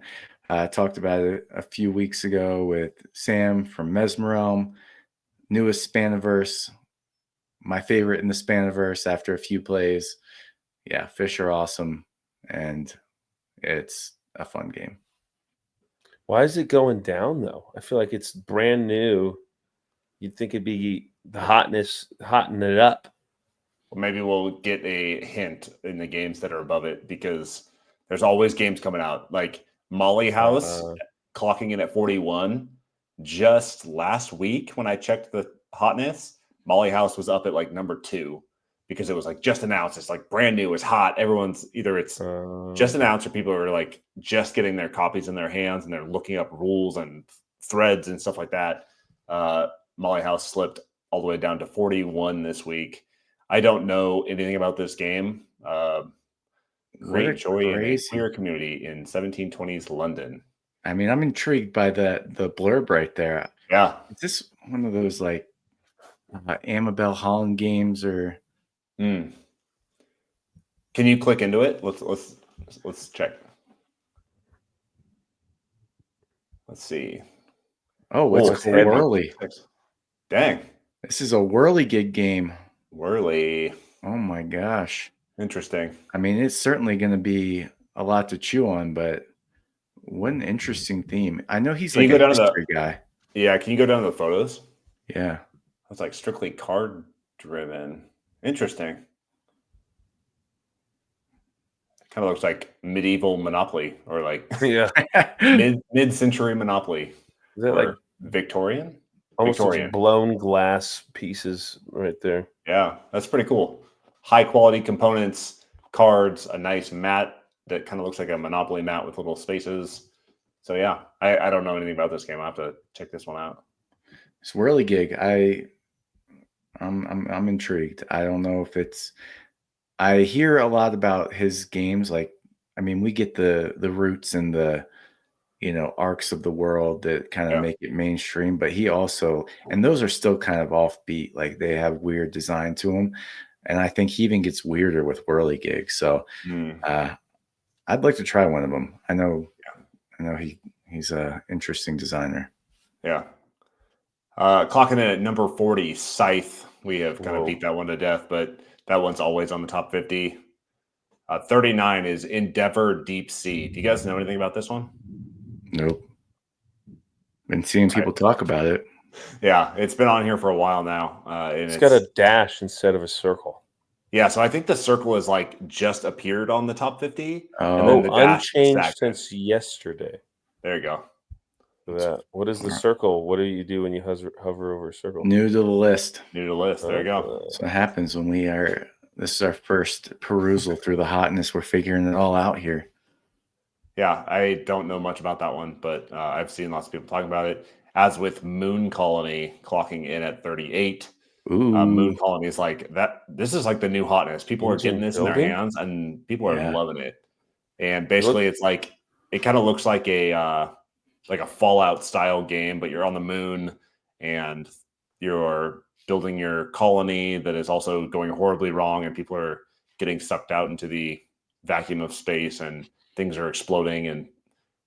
I talked about it a few weeks ago with Sam from Mesmerelm. Newest Spaniverse. My favorite in the Spaniverse after a few plays. Yeah, fish are awesome. And it's a fun game. Why is it going down though? I feel like it's brand new. You'd think it'd be the hotness, hotting it up. maybe we'll get a hint in the games that are above it, because there's always games coming out. Like Molly House clocking in at 41. Just last week when I checked the hotness, Molly House was up at like number 2 because it was like just announced. It's like brand new, it's hot. Everyone's either it's just announced or people are like just getting their copies in their hands and they're looking up rules and threads and stuff like that. Molly House slipped all the way down to 41 this week. I don't know anything about this game. Great joy in a queer community in 1720s London. I mean, I'm intrigued by the blurb right there. Yeah. Is this one of those like Amabel Holland games or? Can you click into it? Let's check. Let's see. Oh, it's Whirly. Dang. This is a whirligig game. Whirly. Oh my gosh. Interesting. I mean, it's certainly going to be a lot to chew on, but what an interesting theme. I know he's like a history guy. Yeah, can you go down to the photos? Yeah. It's like strictly card driven. Interesting. Kind of looks like medieval Monopoly, or like mid-century Monopoly. Is that like Victorian? Almost Victorian. Blown glass pieces right there. Yeah, that's pretty cool. High quality components, cards, a nice mat that kind of looks like a Monopoly mat with little spaces. So yeah, I don't know anything about this game. I'll have to check this one out. It's whirligig. I'm intrigued. I don't know if it's. I hear a lot about his games. Like, I mean, we get the roots and the, arcs of the world that kind of make it mainstream. But he also, and those are still kind of offbeat. Like they have weird design to them, and I think he even gets weirder with whirligig. So, I'd like to try one of them. I know he's a interesting designer. Yeah. Clocking in at number 40, Scythe. We have kind of beat that one to death, but that one's always on the top 50. 39 is Endeavor Deep Sea. Do you guys know anything about this one? Nope. Been seeing people talk about it. Yeah, it's been on here for a while now. And it's got a dash instead of a circle. Yeah, so I think the circle is like just appeared on the top 50. Oh, and then the dash unchanged since yesterday. There you go. What is the circle? What do you do when you hover over a circle? New to the list. New to the list. There you go. That's what happens when this is our first perusal through the hotness. We're figuring it all out here. Yeah, I don't know much about that one, but I've seen lots of people talking about it. As with Moon Colony clocking in at 38. Moon Colony is like that. This is like the new hotness. People are getting this in their hands, and people are loving it. And basically, it's like it kind of looks like a Fallout style game, but you're on the moon and you're building your colony that is also going horribly wrong, and people are getting sucked out into the vacuum of space, and things are exploding, and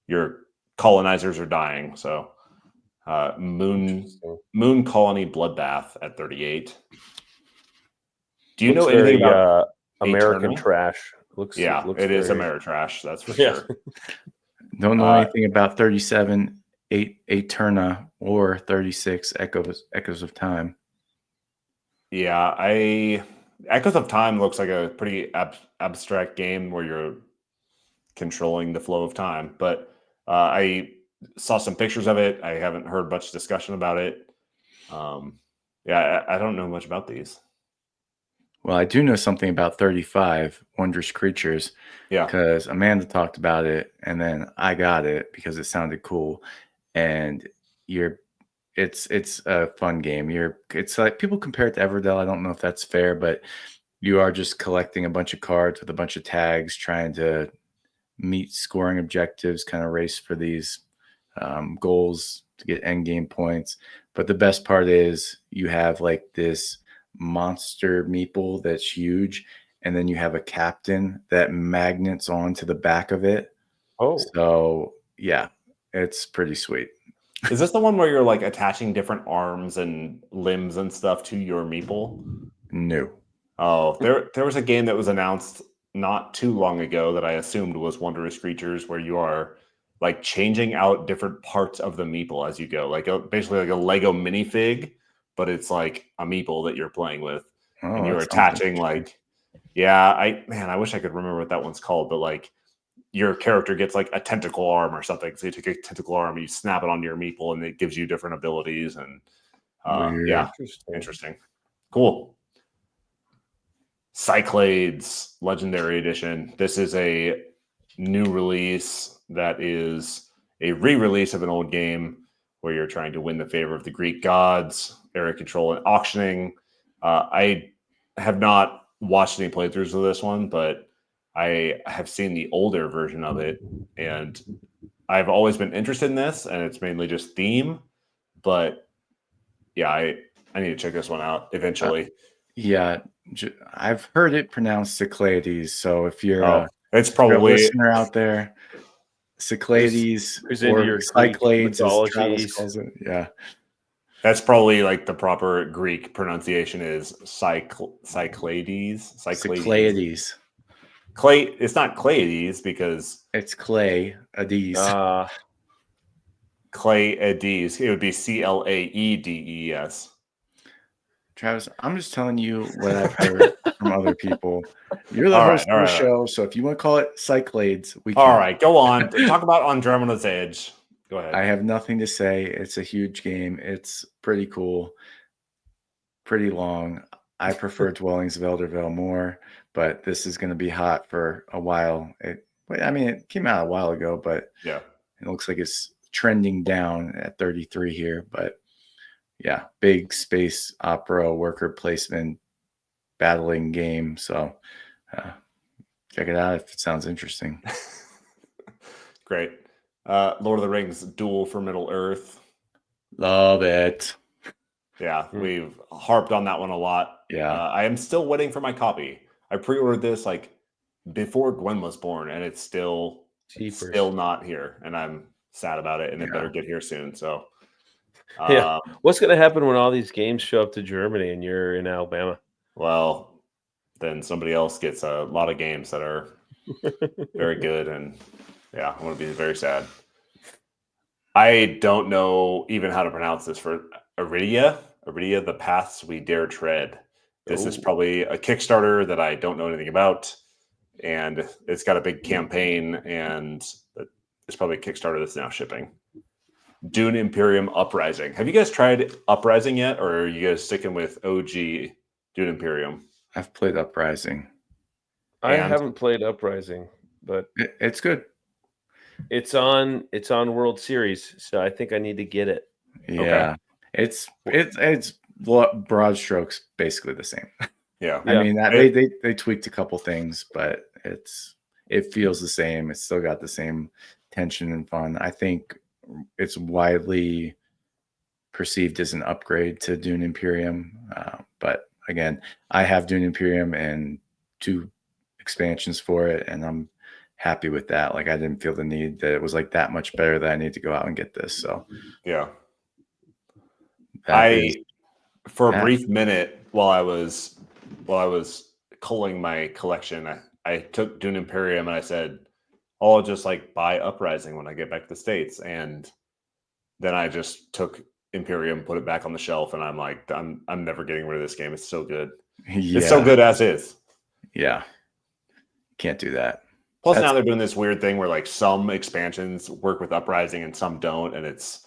your colonizers are dying. So Moon Colony Bloodbath at 38. Do you know anything about American Trash? Looks it very... is Ameritrash, that's for sure. Don't know anything about 37 Eterna or 36 Echoes of Time. Yeah, Echoes of Time looks like a pretty abstract game where you're controlling the flow of time, but I saw some pictures of it. I haven't heard much discussion about it. I don't know much about these. Well, I do know something about 35 Wondrous Creatures. Yeah, because Amanda talked about it, and then I got it because it sounded cool. And it's a fun game. It's like people compare it to Everdell. I don't know if that's fair, but you are just collecting a bunch of cards with a bunch of tags, trying to meet scoring objectives, kind of race for these goals to get end game points. But the best part is you have like this monster meeple that's huge, and then you have a captain that magnets onto the back of it. Oh, so yeah, it's pretty sweet. Is this the one where you're like attaching different arms and limbs and stuff to your meeple? No. Oh, there was a game that was announced not too long ago that I assumed was Wondrous Creatures, where you are like changing out different parts of the meeple as you go, like basically like a Lego minifig, but it's like a meeple that you're playing with. and you're attaching like, I wish I could remember what that one's called, but like your character gets like a tentacle arm or something. So you take a tentacle arm, you snap it onto your meeple, and it gives you different abilities. And interesting. Cool. Cyclades Legendary Edition. This is a new release that is a re-release of an old game where you're trying to win the favor of the Greek gods, area control, and auctioning. I have not watched any playthroughs of this one, but I have seen the older version of it, and I've always been interested in this, and it's mainly just theme. But yeah, I need to check this one out eventually. I've heard it pronounced Cyclades. So if you're it's probably a listener out there, Cyclades or Cyclades, as Travis calls it. Yeah. That's probably like the proper Greek pronunciation is Cyclades. Clay. It's not Clayades because it's Clay Ades. Clayades. It would be Claededes. Travis, I'm just telling you what I've heard from other people. You're the host of the show, so if you want to call it Cyclades, we can. All right, go on. Talk about Andromeda's Edge. Go ahead. I have nothing to say. It's a huge game. It's pretty cool. Pretty long. I prefer Dwellings of Eldervale more, but this is going to be hot for a while. It came out a while ago, but yeah, it looks like it's trending down at 33 here. But yeah, big space opera worker placement battling game. So check it out if it sounds interesting. Great. Lord of the Rings Duel for Middle Earth. Love it. Yeah, we've harped on that one a lot. Yeah. I am still waiting for my copy. I pre-ordered this like before Gwen was born, and it's still not here. And I'm sad about it, and it better get here soon. So what's going to happen when all these games show up to Germany and you're in Alabama? Well, then somebody else gets a lot of games that are very good, and I'm going to be very sad. I don't know even how to pronounce this for Iridia, The Paths We Dare Tread. This is probably a Kickstarter that I don't know anything about, and it's got a big campaign, and it's probably a Kickstarter that's now shipping. Dune Imperium Uprising. Have you guys tried Uprising yet, or are you guys sticking with OG Dune Imperium? I've played Uprising. I haven't played Uprising, but it's good. It's on World Series, so I think I need to get it. Yeah, okay. It's broad strokes basically the same. Yeah, I mean they tweaked a couple things, but it feels the same. It's still got the same tension and fun. I think it's widely perceived as an upgrade to Dune Imperium, but again, I have Dune Imperium and 2 expansions for it, and I'm happy with that. Like I didn't feel the need that it was like that much better that I need to go out and get this. So yeah, for a brief minute while I was culling my collection, I took Dune Imperium and I said, I'll just like buy Uprising when I get back to the States, and then I just took Imperium, put it back on the shelf, and I'm like, I'm never getting rid of this game. It's so good. Yeah. It's so good as is. Yeah, can't do that. Plus, now they're doing this weird thing where like some expansions work with Uprising and some don't, and it's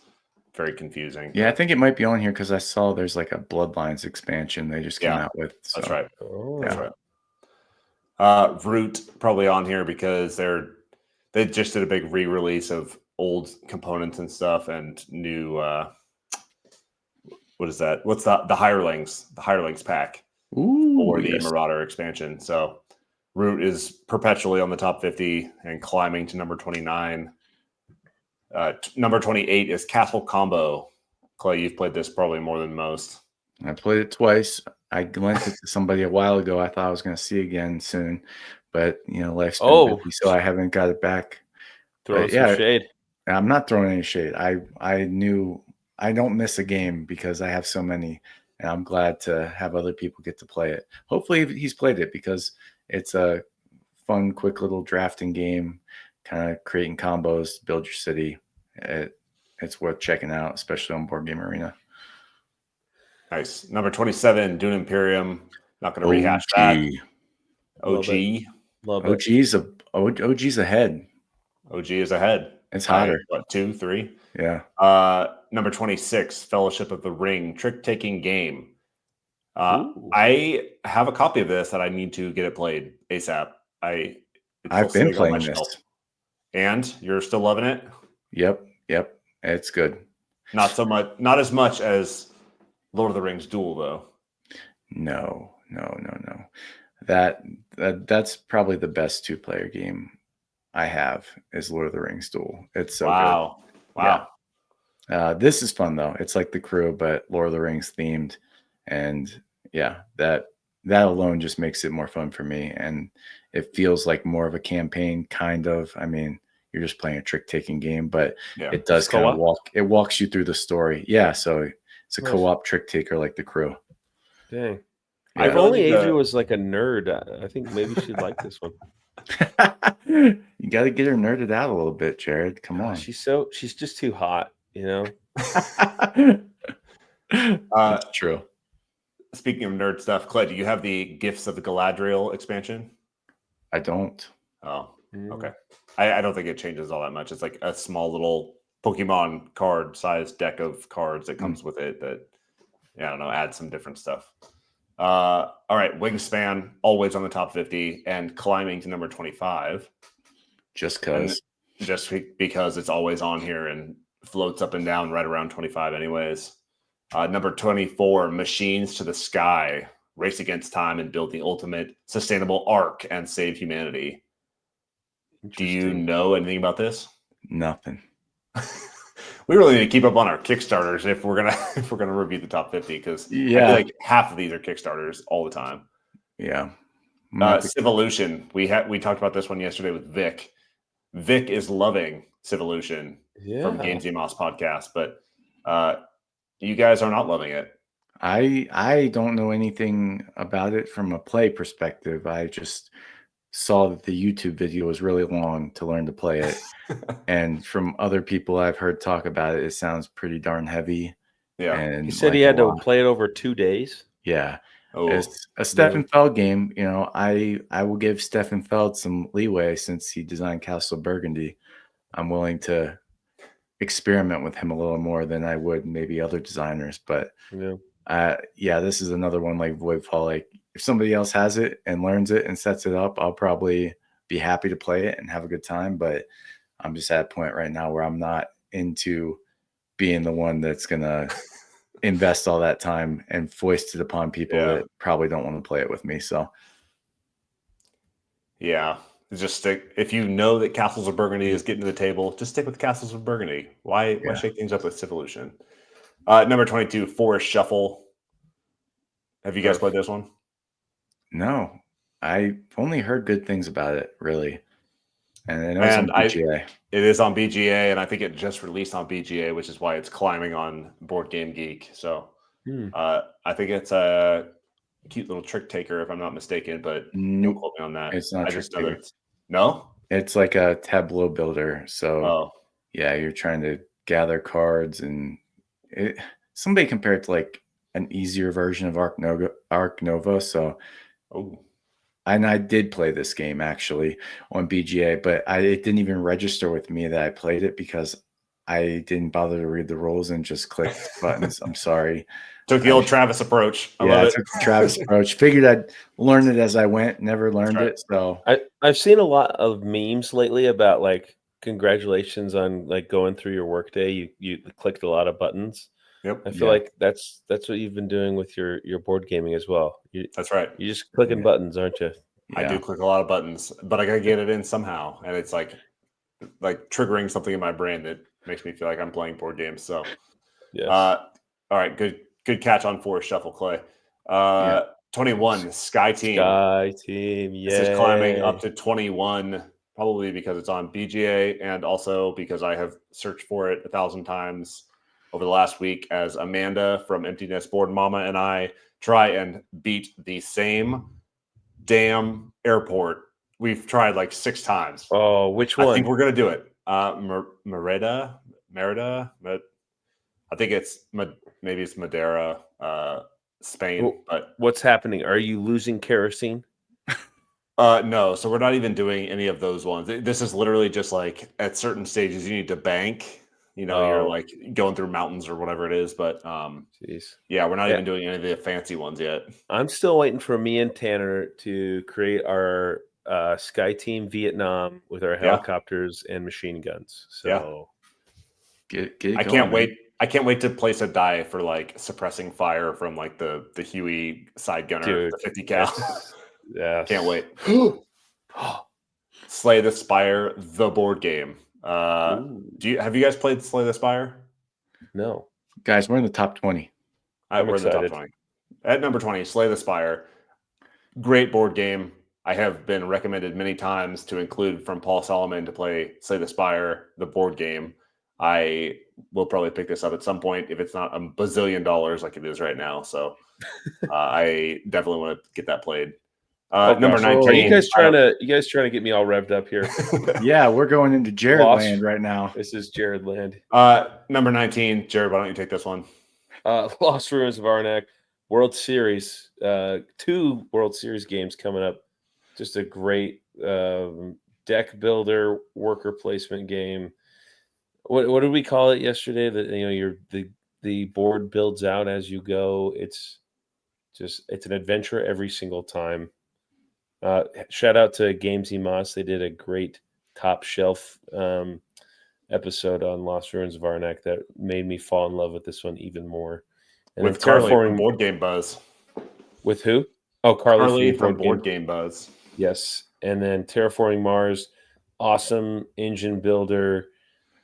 very confusing. Yeah, I think it might be on here because I saw there's like a Bloodlines expansion they just came out with. So. That's right. That's right. Root probably on here because they just did a big re-release of old components and stuff and new. What is that? What's the Hirelings? The Hirelings pack or the Marauder expansion. So Root is perpetually on the top 50 and climbing to number 29. Number 28 is Castle Combo. Clay, you've played this probably more than most. I played it twice. I lent it to somebody a while ago. I thought I was going to see again soon, but life's been busy, so I haven't got it back. Throw some shade. I'm not throwing any shade. I knew I don't miss a game because I have so many, and I'm glad to have other people get to play it. Hopefully he's played it because it's a fun, quick little drafting game, kind of creating combos, build your city. It's worth checking out, especially on Board Game Arena. Nice. Number 27, Dune Imperium. Not going to rehash that. OG. Love it. OG's ahead. OG is ahead. It's hotter. What, 2, 3? Yeah. Number 26, Fellowship of the Ring, trick-taking game. I have a copy of this that I need to get it played ASAP. I've been playing this. And you're still loving it? Yep. It's good. Not as much as Lord of the Rings Duel, though. No. That's probably the best 2-player game I have is Lord of the Rings Duel. It's so good. Wow. Yeah. This is fun though. It's like The Crew, but Lord of the Rings themed, and yeah, that alone just makes it more fun for me, and it feels like more of a campaign kind of. I mean, you're just playing a trick-taking game, but it does kind of walks you through the story. Yeah, so it's a co-op trick taker like The Crew. Dang. Yeah. If only Adria was like a nerd, I think maybe she'd like this one. You got to get her nerded out a little bit, Jared. Come on. She's just too hot, you know? That's true. Speaking of nerd stuff, Clay, do you have the Gifts of the Galadriel expansion? I don't. Oh, okay. I don't think it changes all that much. It's like a small little Pokemon card sized deck of cards that comes with it that, I don't know, adds some different stuff. All right, Wingspan, always on the top 50 and climbing to number 25. Just because it's always on here and floats up and down right around 25 anyways. Number 24, Machines to the Sky, race against time and build the ultimate sustainable arc and save humanity. Do you know anything about this? Nothing. We really need to keep up on our Kickstarters if we're gonna review the top 50, because I feel like half of these are Kickstarters all the time. Yeah. Civolution. We talked about this one yesterday with Vic. Vic is loving Civolution from Games Moss podcast, but you guys are not loving it. I don't know anything about it from a play perspective. I just saw that the YouTube video was really long to learn to play it. And from other people I've heard talk about it, it sounds pretty darn heavy. Yeah. And he said he had to play it over 2 days. Yeah. It's a Stefan Feld game. You know, I will give Stefan Feld some leeway since he designed Castle Burgundy. I'm willing to experiment with him a little more than I would maybe other designers. But this is another one like Voidfall. Like, if somebody else has it and learns it and sets it up, I'll probably be happy to play it and have a good time. But I'm just at a point right now where I'm not into being the one that's going to invest all that time and foist it upon people that probably don't want to play it with me. So, just stick. If you know that Castles of Burgundy is getting to the table, just stick with Castles of Burgundy. Why shake things up with Civolution? Number 22, Forest Shuffle. Have you guys played this one? No, I've only heard good things about it, really. And I know it's on BGA. It is on BGA, and I think it just released on BGA, which is why it's climbing on Board Game Geek. So I think it's a cute little trick taker, if I'm not mistaken, but don't quote me on that. It's not trick taker. No? It's like a tableau builder. So you're trying to gather cards, and somebody compared it to like an easier version of Arc Nova. So and I did play this game actually on BGA, but it didn't even register with me that I played it because I didn't bother to read the rules and just clicked buttons. I'm sorry. Took the old Travis approach. I took the Travis approach. Figured I'd learn it as I went. Never learned it. So I've seen a lot of memes lately about like, congratulations on like going through your workday. You clicked a lot of buttons. Yep. I feel like that's what you've been doing with your board gaming as well. That's right. You're just clicking buttons, aren't you? I do click a lot of buttons, but I gotta get it in somehow, and it's like triggering something in my brain that makes me feel like I'm playing board games. So, all right, good catch on Forest Shuffle, Clay. 21, Sky Team. Sky Team, This is climbing up to 21, probably because it's on BGA, and also because I have searched for it 1,000 times over the last week as Amanda from Empty Nest Board Mama and I try and beat the same damn airport. We've tried like 6 times. Oh, which one? I think we're going to do it. Merida. I think maybe it's Madeira. Spain. But what's happening? Are you losing kerosene? No, so we're not even doing any of those ones. This is literally just like at certain stages you need to bank. You're like going through mountains or whatever it is. But yeah, we're not even doing any of the fancy ones yet. I'm still waiting for me and Tanner to create our Sky Team Vietnam with our helicopters and machine guns. So get it I going, can't man. wait. I can't wait to place a die for like suppressing fire from like the Huey side gunner, dude, the 50 cal. Yeah, Can't wait. Slay the Spire, the board game. Have you guys played Slay the Spire? No, guys, we're in the top 20. I'm excited. In the top 20. At number 20, Slay the Spire. Great board game. I have been recommended many times to include from Paul Solomon to play Slay the Spire, the board game. I will probably pick this up at some point if it's not $1 bazillion like it is right now. So I definitely want to get that played. Number 19. Are you guys trying to get me all revved up here? Yeah, we're going into Jared land right now. This is Jared land. Number 19, Jared, why don't you take this one? Lost Ruins of Arnak, World Series. 2 World Series games coming up. Just a great deck builder, worker placement game. What did we call it yesterday? That the board builds out as you go. It's an adventure every single time. Shout out to Gamesy Moss. They did a great top shelf episode on Lost Ruins of Arnak that made me fall in love with this one even more. And with Carly from Board Game Buzz. With who? Oh, Carly from Board Game Buzz. Yes. And then Terraforming Mars, awesome engine builder.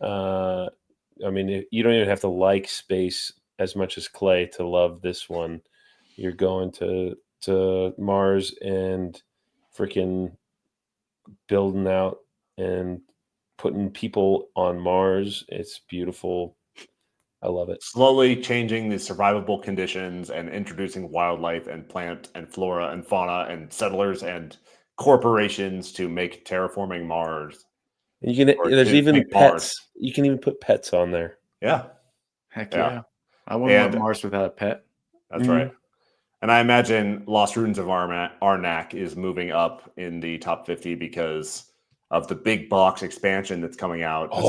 I mean, you don't even have to like space as much as Clay to love this one. You're going to Mars and freaking building out and putting people on Mars. It's beautiful. I love it. Slowly changing the survivable conditions and introducing wildlife and plant and flora and fauna and settlers and corporations to make terraforming Mars. And there's even pets. Mars. You can even put pets on there. Yeah. Heck yeah. I wouldn't want Mars without a pet. That's right. And I imagine Lost Ruins of Arnak is moving up in the top 50 because of the big box expansion that's coming out. I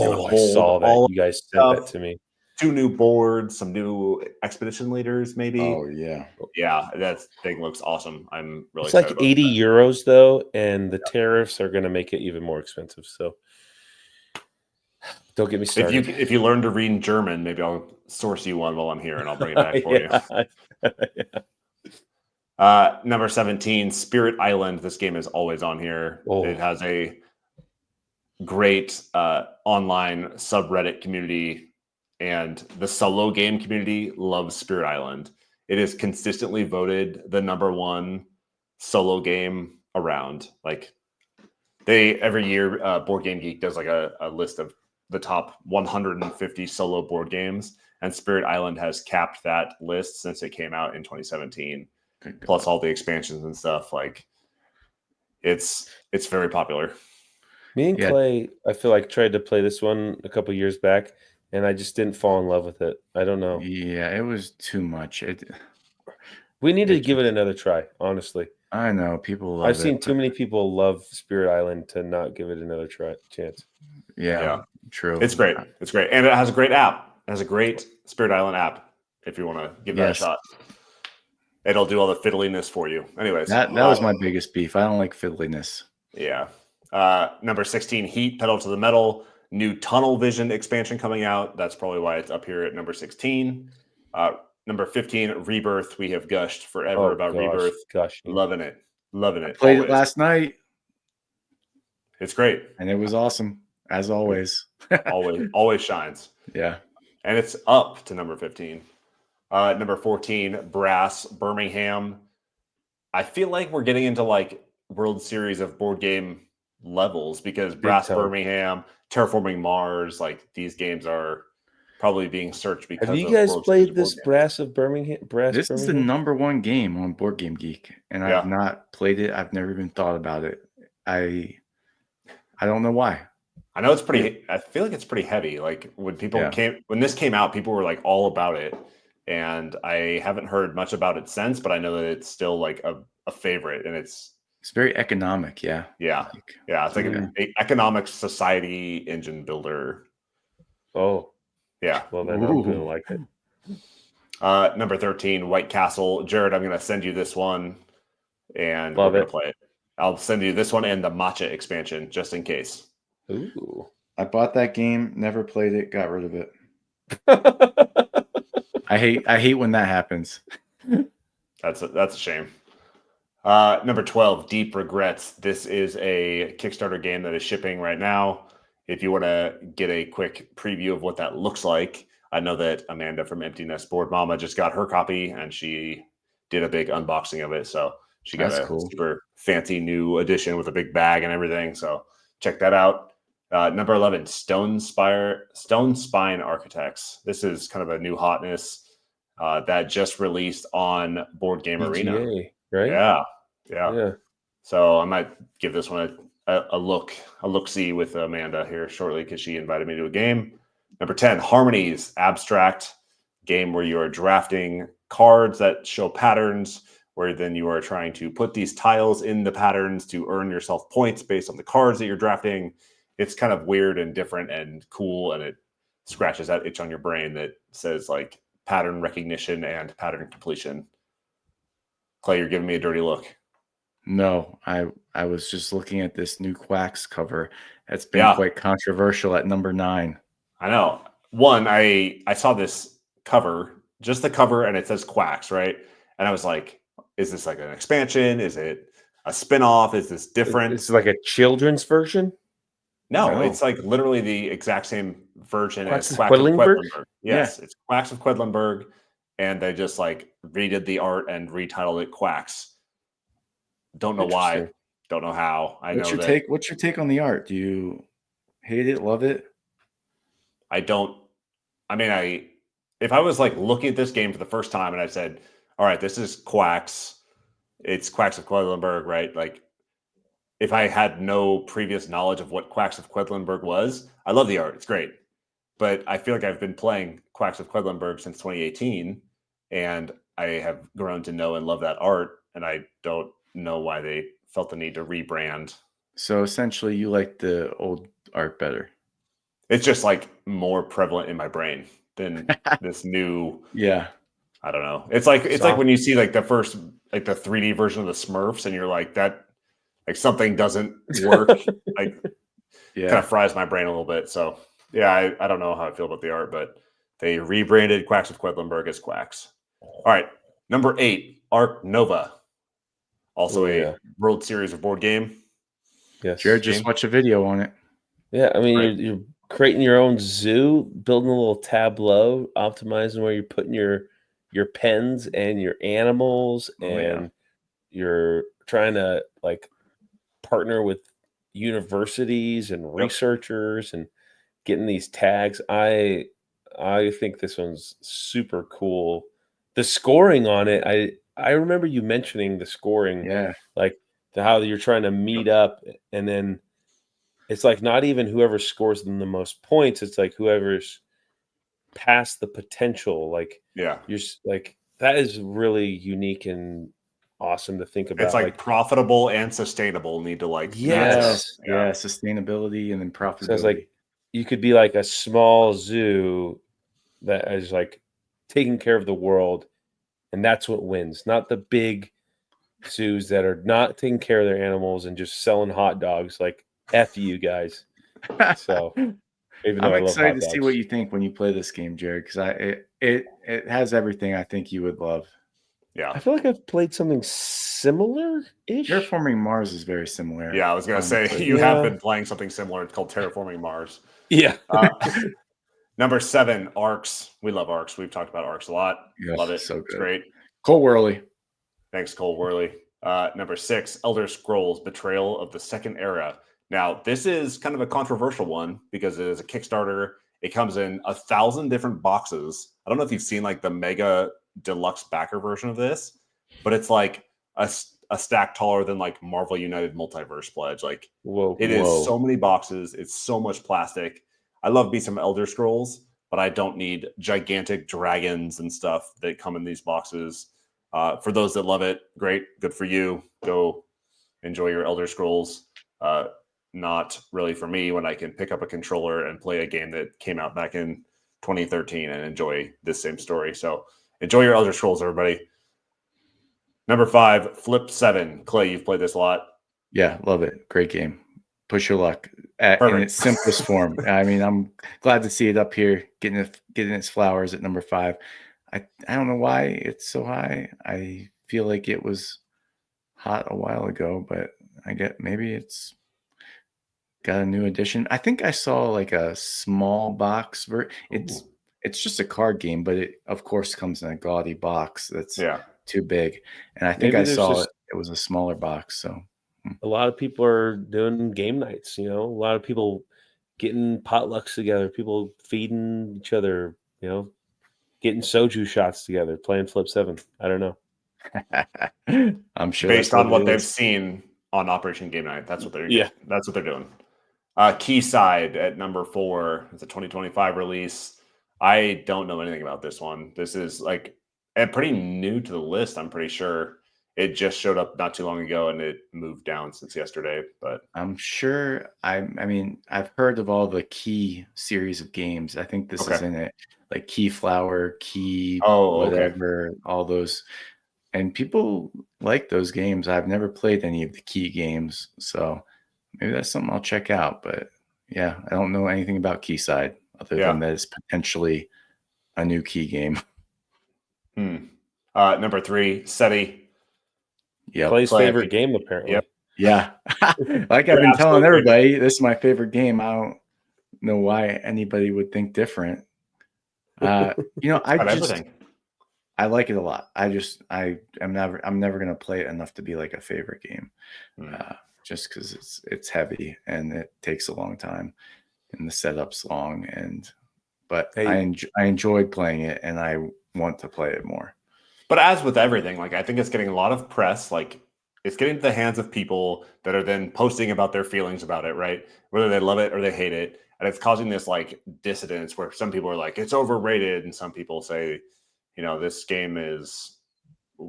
saw that. You guys sent that to me. 2 new boards, some new expedition leaders, maybe. Oh, yeah. Yeah, that thing looks awesome. I'm really excited. It's like 80 euros, though, and the tariffs are going to make it even more expensive. So don't get me started. If you learn to read German, maybe I'll source you one while I'm here, and I'll bring it back for you. Number 17, Spirit Island. This game is always on here. It has a great online subreddit community, and the solo game community loves Spirit Island. It is consistently voted the number 1 solo game around. Like every year, Board Game Geek does like a list of the top 150 solo board games, and Spirit Island has capped that list since it came out in 2017. Plus all the expansions and stuff. Like it's very popular. Me and Clay, I feel like tried to play this one a couple years back, and I just didn't fall in love with it. I don't know. Yeah, it was too much. We need to give it another try, honestly. I know people love I've seen too many people love Spirit Island to not give it another chance. Yeah, true. It's great. It's great. And it has a great app. It has a great Spirit Island app if you want to give that a shot. It'll do all the fiddliness for you. Anyways. That was my biggest beef. I don't like fiddliness. Yeah. Number 16, Heat, Pedal to the Metal. New Tunnel Vision expansion coming out. That's probably why it's up here at number 16. Number 15, Rebirth. We have gushed forever about Rebirth. Loving it. I played it last night. It's great. And it was awesome, as always. always shines. Yeah. And it's up to number 15. Number 14, Brass, Birmingham. I feel like we're getting into like World Series of board game levels because Brass, Birmingham, Terraforming Mars, like these games are probably being searched because have you guys played this Brass of Birmingham? This is the number 1 game on Board Game Geek, and I've not played it. I've never even thought about it. I don't know why. I know it's pretty. I feel like it's pretty heavy. Like when this came out, people were like all about it. and I haven't heard much about it since, but I know that it's still like a favorite, and it's very economic. Yeah. Yeah. It's like an economic society engine builder. Oh, yeah. Well, then I'm going to like it. Number 13, White Castle. Jared, I'm going to send you this one, and we're going to play it. I'll send you this one and the Matcha expansion just in case. Ooh. I bought that game, never played it, got rid of it. I hate when that happens. That's a shame. Number 12, Deep Regrets. This is a Kickstarter game that is shipping right now. If you want to get a quick preview of what that looks like, I know that Amanda from Empty Nest Board Mama just got her copy, and she did a big unboxing of it. So she got a super fancy new edition with a big bag and everything. So check that out. Number 11, Stone Spine Architects. This is kind of a new hotness that just released on Board Game Arena. Right? Yeah. So I might give this one a look-see with Amanda here shortly, because she invited me to a game. Number 10, Harmonies Abstract, game where you are drafting cards that show patterns, where then you are trying to put these tiles in the patterns to earn yourself points based on the cards that you're drafting. It's kind of weird and different and cool, and it scratches that itch on your brain that says like pattern recognition and pattern completion. Clay, you're giving me a dirty look. No, I was just looking at this new Quacks cover. That's been quite controversial at number 9. I know. One, I saw this cover, just the cover, and it says Quacks, right? And I was like, is this like an expansion? Is it a spinoff? Is this different? It's like a children's version? No, it's like literally the exact same version Quacks as of Quacks of Quedlinburg? Quedlinburg. Yes, it's Quacks of Quedlinburg, and they just like redid the art and retitled it Quacks. Don't know why. Don't know how. What's your take on the art? Do you hate it? Love it? If I was like looking at this game for the first time and I said, all right, this is Quacks. It's Quacks of Quedlinburg, right? Like, if I had no previous knowledge of what Quacks of Quedlinburg was, I love the art. It's great. But I feel like I've been playing Quacks of Quedlinburg since 2018, and I have grown to know and love that art, and I don't know why they felt the need to rebrand. So essentially you like the old art better. It's just like more prevalent in my brain than this new. Yeah. I don't know. It's like when you see like the first, like the 3D version of the Smurfs, and you're like, that, like something doesn't work. Like, kind of fries my brain a little bit. So yeah, I don't know how I feel about the art, but they rebranded Quacks of Quedlinburg as Quacks. All right. Number 8, Arc Nova. Also a World Series of board game. Yes. Jared just watched a video on it. Yeah, I mean, you're creating your own zoo, building a little tableau, optimizing where you're putting your pens and your animals, and you're trying to like partner with universities and researchers and getting these tags. I think this one's super cool. The scoring on it, I remember you mentioning the scoring, like how you're trying to meet up, and then it's like not even whoever scores them the most points. It's like whoever's past the potential. Like, you're like, that is really unique and awesome to think about. It's like profitable and sustainable need to like. Sustainability and then profitability. So it's like you could be like a small zoo that is like taking care of the world, and that's what wins, not the big zoos that are not taking care of their animals and just selling hot dogs. Like, F you guys. So even though I'm excited to see what you think when you play this game, Jared, because it has everything I think you would love. Yeah, I feel like I've played something similar-ish. Terraforming Mars is very similar. Yeah, I was gonna say you have been playing something similar. It's called Terraforming Mars. Yeah. Number 7, Arcs. We love Arcs. We've talked about Arcs a lot. Love it. So good. It's great. Cole Worley. Thanks, Cole Worley. Number 6, Elder Scrolls: Betrayal of the Second Era. Now, this is kind of a controversial one because it is a Kickstarter. It comes in 1,000 different boxes. I don't know if you've seen like the mega deluxe backer version of this, but it's like a stack taller than like Marvel United Multiverse Pledge. Like, it is so many boxes. It's so much plastic. I love me some Elder Scrolls, but I don't need gigantic dragons and stuff that come in these boxes. For those that love it, great, good for you. Go enjoy your Elder Scrolls. Not really for me when I can pick up a controller and play a game that came out back in 2013 and enjoy this same story. So enjoy your Elder Scrolls, everybody. Number 5, Flip 7. Clay, you've played this a lot. Yeah, love it. Great game. Push your luck in its simplest form. I mean, I'm glad to see it up here, getting its flowers at number 5. I don't know why it's so high. I feel like it was hot a while ago, but I get maybe it's got a new edition. I think I saw like a small box. It's just a card game, but it of course comes in a gaudy box that's too big. And I think I saw it was a smaller box. So a lot of people are doing game nights. You know, a lot of people getting potlucks together, people feeding each other. You know, getting soju shots together, playing Flip 7. I don't know. I'm sure based on what they've seen on Operation Game Night, that's what they're that's what they're doing. Keyside at number 4. It's a 2025 release. I don't know anything about this one. This is like pretty new to the list. I'm pretty sure it just showed up not too long ago and it moved down since yesterday. But I'm sure. I mean, I've heard of all the Key series of games. I think this is in it, like Key Flower, Key, whatever, all those. And people like those games. I've never played any of the Key games, so maybe that's something I'll check out. But yeah, I don't know anything about Keyside other than that it's potentially a new Key game. Number 3, SETI. Yeah, Clay's favorite game apparently. Yep. Yeah, like I've been telling everybody, this is my favorite game. I don't know why anybody would think different. You know, I like it a lot. I'm never gonna play it enough to be like a favorite game, just because it's heavy and it takes a long time, and the setup's long. But I enjoyed playing it, and I want to play it more. But as with everything, like I think it's getting a lot of press. Like it's getting to the hands of people that are then posting about their feelings about it, right? Whether they love it or they hate it, and it's causing this like dissidence where some people are like it's overrated, and some people say, you know, this game is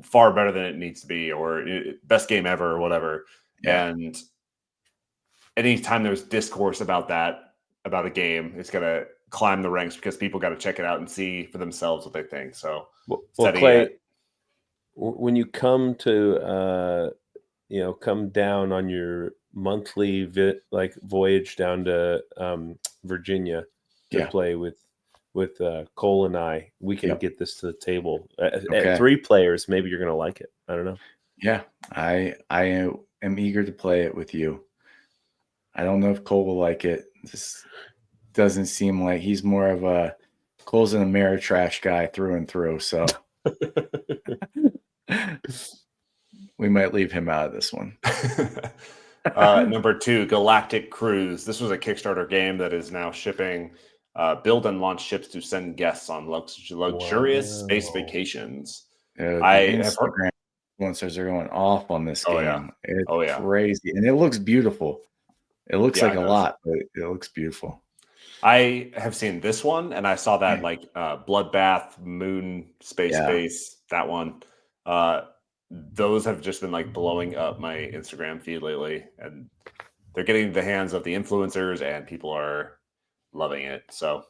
far better than it needs to be, or best game ever, or whatever. Yeah. And anytime there's discourse about that, about a game, it's gonna climb the ranks because people got to check it out and see for themselves what they think. So, well Clay, when you come to come down on your monthly voyage down to Virginia to play with Cole and I, we can get this to the table at 3 players. Maybe you're gonna like it. I don't know. Yeah, I am eager to play it with you. I don't know if Cole will like it. This doesn't seem like he's more of a Cole's an Ameritrash guy through and through. So we might leave him out of this one. Number 2, Galactic Cruise. This was a Kickstarter game that is now shipping. Build and launch ships to send guests on luxurious space vacations. Instagram influencers are going off on this game. It's crazy, and it looks beautiful. It looks like a lot, but it looks beautiful. I have seen this one, and I saw that Bloodbath, Moon, Space Base, that one. Those have just been like blowing up my Instagram feed lately, and they're getting the hands of the influencers, and people are loving it. So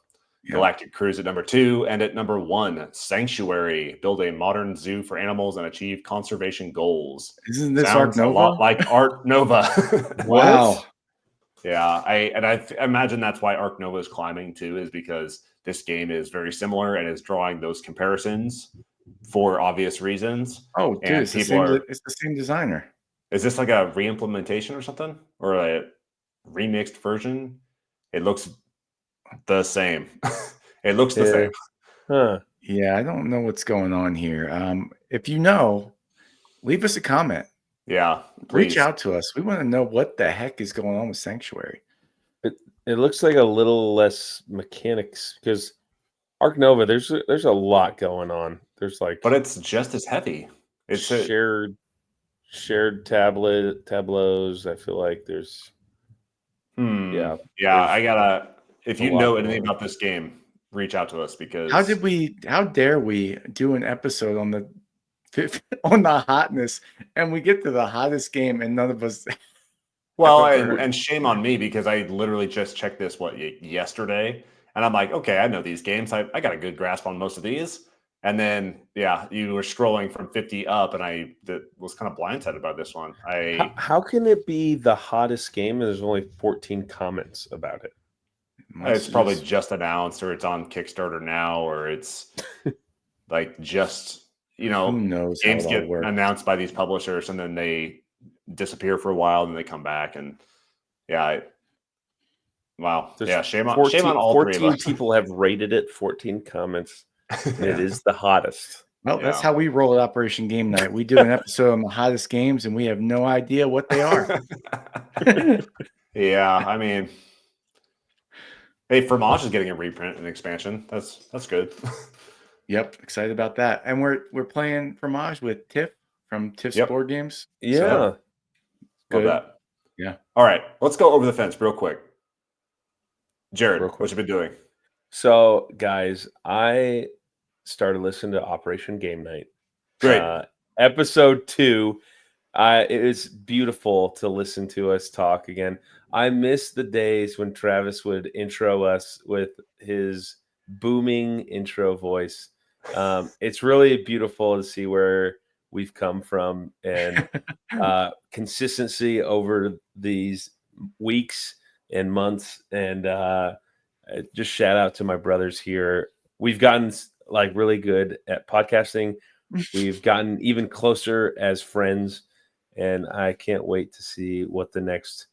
Galactic Cruise at number 2, and at number 1, Sanctuary. Build a modern zoo for animals and achieve conservation goals. Isn't this Sounds Ark Nova? A lot like Ark Nova. Wow. Yeah, I imagine that's why Ark Nova is climbing too, is because this game is very similar and is drawing those comparisons for obvious reasons. Oh, dude, it's the same designer. Is this like a re-implementation or something, or a remixed version? It looks the same. It looks the same. Huh. Yeah, I don't know what's going on here. If you know, leave us a comment. Yeah, please. Reach out to us. We want to know what the heck is going on with Sanctuary. It looks like a little less mechanics because Ark Nova, there's a lot going on. There's but it's just as heavy. It's shared tableaus. I feel like there's I gotta. If you know anything about this game, reach out to us because how dare we do an episode on the hotness and we get to the hottest game and none of us. Well, and shame on me because I literally just checked this yesterday, and I'm like, okay, I know these games. I got a good grasp on most of these. And then, yeah, you were scrolling from 50 up, and I was kind of blindsided by this one. How can it be the hottest game and there's only 14 comments about it? It's probably just announced, or it's on Kickstarter now, or it's like just, who knows games get announced by these publishers and then they disappear for a while and they come back, and wow. Shame on all 14 three of us. people have rated it, 14 comments, and it is the hottest. Well, that's how we roll at Operation Game Night. We do an episode on the hottest games and we have no idea what they are. Yeah, I mean, hey, Fromage is getting a reprint and expansion. That's good. Yep, excited about that. And we're playing Fromage with Tiff from Tiff's Board Games. Yeah. So, good. Love that. Yeah. All right, let's go over the fence real quick. Jared, what you been doing? So, guys, I started listening to Operation Game Night. Great. Episode 2. It was beautiful to listen to us talk again. I miss the days when Travis would intro us with his booming intro voice. It's really beautiful to see where we've come from and consistency over these weeks and months. And just shout out to my brothers here. We've gotten like really good at podcasting. We've gotten even closer as friends, and I can't wait to see what the next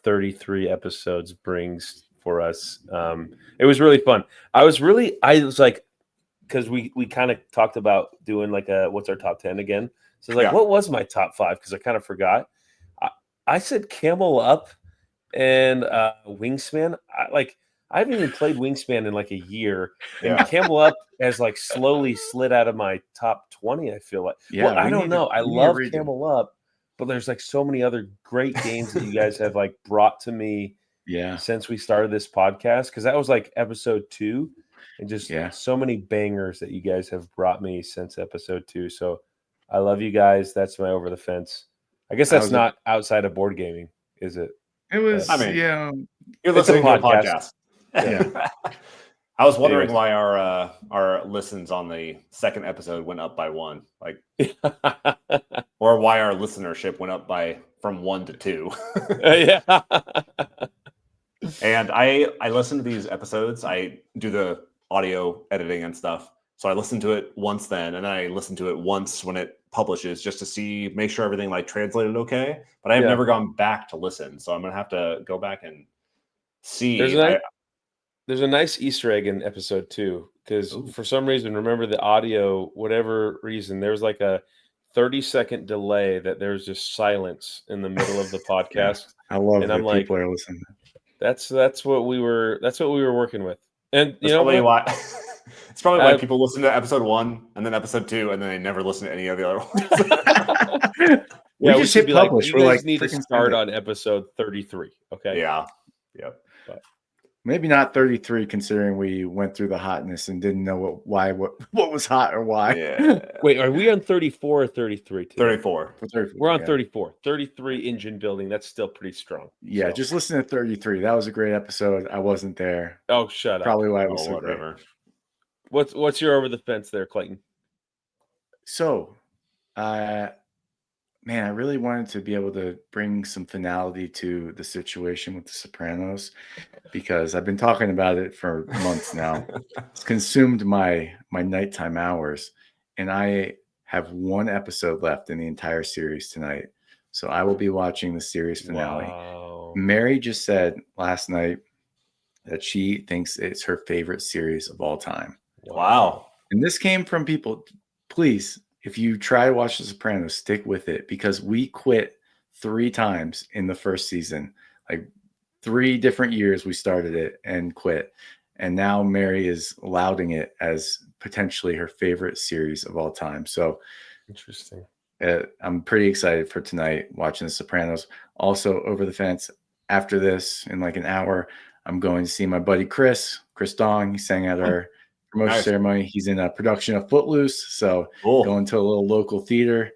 33 episodes brings for us. It was really fun. I was like, because we kind of talked about doing like what's our top 10 again. So like, what was my top 5? Because I kind of forgot. I said Camel Up and Wingspan. I haven't even played Wingspan in like a year, and Camel Up has like slowly slid out of my top 20. I feel like. Yeah, well, I don't know. I love Camel Up, but there's like so many other great games that you guys have like brought to me. Yeah. Since we started this podcast, because that was like episode 2, and just so many bangers that you guys have brought me since episode 2. So I love you guys. That's my over the fence. I guess that's not outside of board gaming, is it? It was. I mean, you're listening to a podcast. Yeah. I was wondering why our listens on the second episode went up by 1, like, or why our listenership went up from 1 to 2. Yeah. And I listen to these episodes. I do the audio editing and stuff. So I listen to it once then, and then I listen to it once when it publishes just to make sure everything like translated okay. But I've never gone back to listen. So I'm going to have to go back and see. There's a nice Easter egg in episode 2, because for some reason, remember the audio, whatever reason, there's like a 30-second delay that there's just silence in the middle of the podcast. I love that people are listening. That's what we were working with. And you know why it's probably why people listen to episode 1 and then episode 2 and then they never listen to any of the other ones. We just hit publish. You guys need to start on episode 33. Okay. Yeah. Yep. But maybe not 33, considering we went through the hotness and didn't know what was hot or why. Yeah. Wait, are we on 34 or 33? 34. We're on 34. 33 engine building. That's still pretty strong. Yeah, just listen to 33. That was a great episode. I wasn't there. Oh, shut up. Probably why it was so great. What's your over the fence there, Clayton? So, man, I really wanted to be able to bring some finality to the situation with The Sopranos, because I've been talking about it for months now. It's consumed my nighttime hours, and I have 1 episode left in the entire series tonight. So I will be watching the series finale. Wow. Mary just said last night that she thinks it's her favorite series of all time. Wow. And this came from people. Please, if you try to watch The Sopranos, stick with it, because we quit 3 times in the first season. Like 3 different years we started it and quit. And now Mary is lauding it as potentially her favorite series of all time. So interesting. I'm pretty excited for tonight watching The Sopranos. Also, over the fence, after this, in like an hour, I'm going to see my buddy Chris. Chris Dong. He sang at our promotion ceremony. He's in a production of Footloose, so going to a little local theater.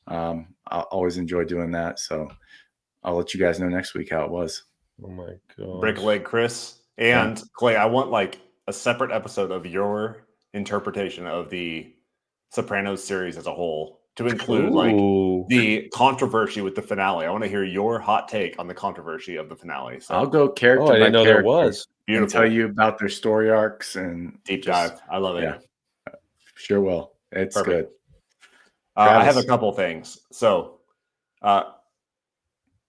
I always enjoy doing that. So I'll let you guys know next week how it was. Oh my god! Break a leg, Chris and Clay. I want like a separate episode of your interpretation of the Sopranos series as a whole, to include like the controversy with the finale. I want to hear your hot take on the controversy of the finale. So I'll go character I didn't by know character. there was. And tell you about their story arcs and deep dive. I love it. Yeah, sure will. It's perfect. Good. I have a couple things. So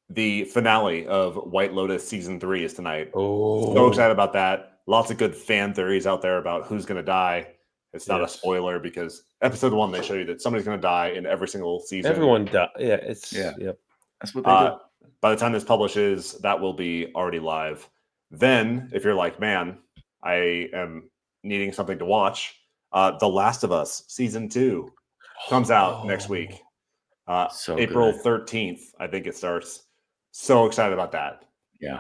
the finale of White Lotus season 3 is tonight. So excited about that. Lots of good fan theories out there about who's going to die. It's not a spoiler because episode 1 they show you that somebody's going to die in every single season. Everyone dies. Yeah, that's what they do. By the time this publishes, that will be already live. Then, if you're like, man, I am needing something to watch, The Last of Us season 2 comes out next week. April 13th, I think it starts. So excited about that. Yeah.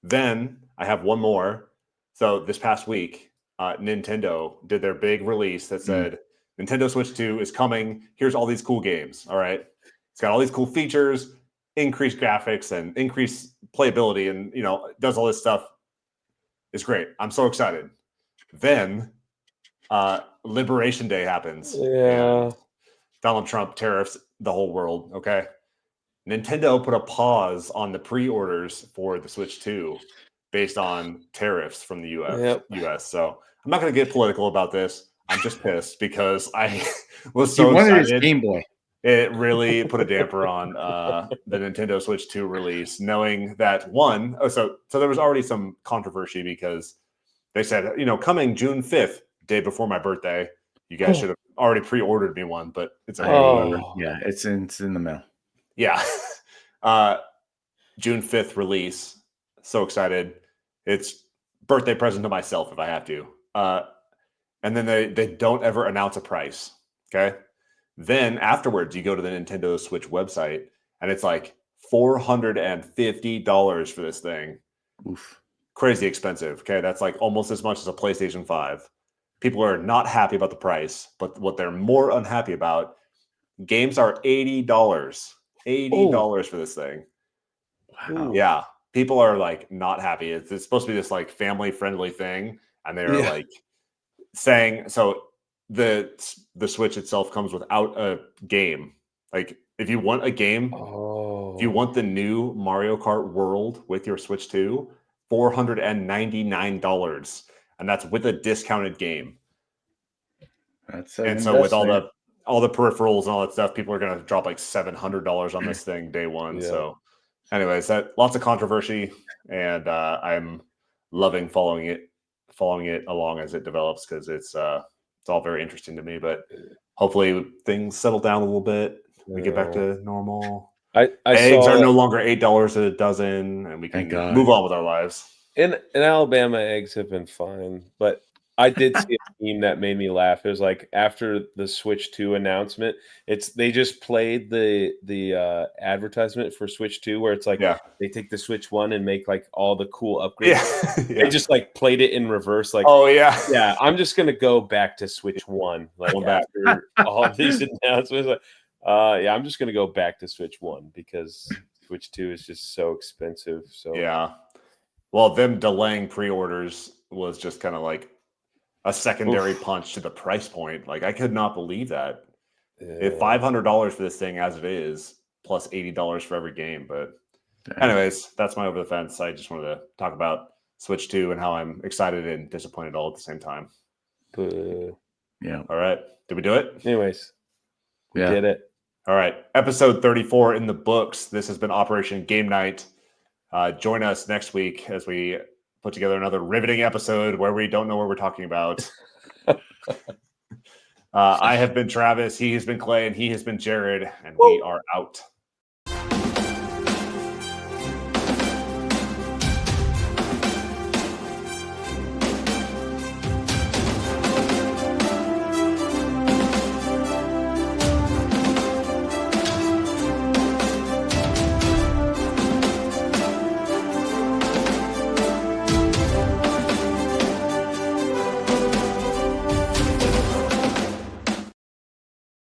Then I have one more. So this past week, Nintendo did their big release that said Nintendo Switch 2 is coming. Here's all these cool games. All right. It's got all these cool features, increased graphics and increased playability, and it does all this stuff. It's great. I'm so excited. Then Liberation Day happens. Yeah. And Donald Trump tariffs the whole world. Okay. Nintendo put a pause on the pre-orders for the Switch 2 based on tariffs from the US. So I'm not going to get political about this. I'm just pissed because I was so excited. His Game Boy. It really put a damper on the Nintendo Switch 2 release, knowing that so there was already some controversy because they said, coming June 5th, day before my birthday, you guys should have already pre-ordered me one, but it's okay. Yeah, it's in the mail. Yeah. June 5th release. So excited. It's birthday present to myself if I have to. And then they don't ever announce a price. Okay. Then afterwards, you go to the Nintendo Switch website and it's like $450 for this thing. Oof. Crazy expensive. Okay. That's like almost as much as a PlayStation 5. People are not happy about the price, but what they're more unhappy about, games are $80. $80 for this thing. Wow. Yeah. People are like not happy. It's supposed to be this like family friendly thing. And they're like saying, so the Switch itself comes without a game. Like if you want a game, if you want the new Mario Kart World with your Switch 2, $499. And that's with a discounted game. So with all the peripherals and all that stuff, people are going to drop like $700 on this thing day one. Yeah. So anyways, lots of controversy, and I'm loving following it along as it develops because it's all very interesting to me. But hopefully things settle down a little bit. We get back to normal. Eggs are no longer $8 a dozen, and we can move on with our lives. In Alabama, eggs have been fine, but I did see a meme that made me laugh. It was like after the Switch 2 announcement, they just played the advertisement for Switch 2 where it's like they take the Switch 1 and make like all the cool upgrades. They just like played it in reverse. Like, I'm just gonna go back to Switch 1. Like after all these announcements, like, I'm just gonna go back to Switch 1 because Switch 2 is just so expensive. So well, them delaying pre-orders was just kind of like a secondary punch to the price point. Like I could not believe that. If $500 for this thing as it is, plus $80 for every game. But anyways, that's my over the fence. I just wanted to talk about Switch 2 and how I'm excited and disappointed all at the same time. Yeah. All right. Did we do it? Anyways, we did it. All right. Episode 34 in the books. This has been Operation Game Night. Join us next week as we put together another riveting episode where we don't know what we're talking about. I have been Travis, he has been Clay, and he has been Jared, and we are out.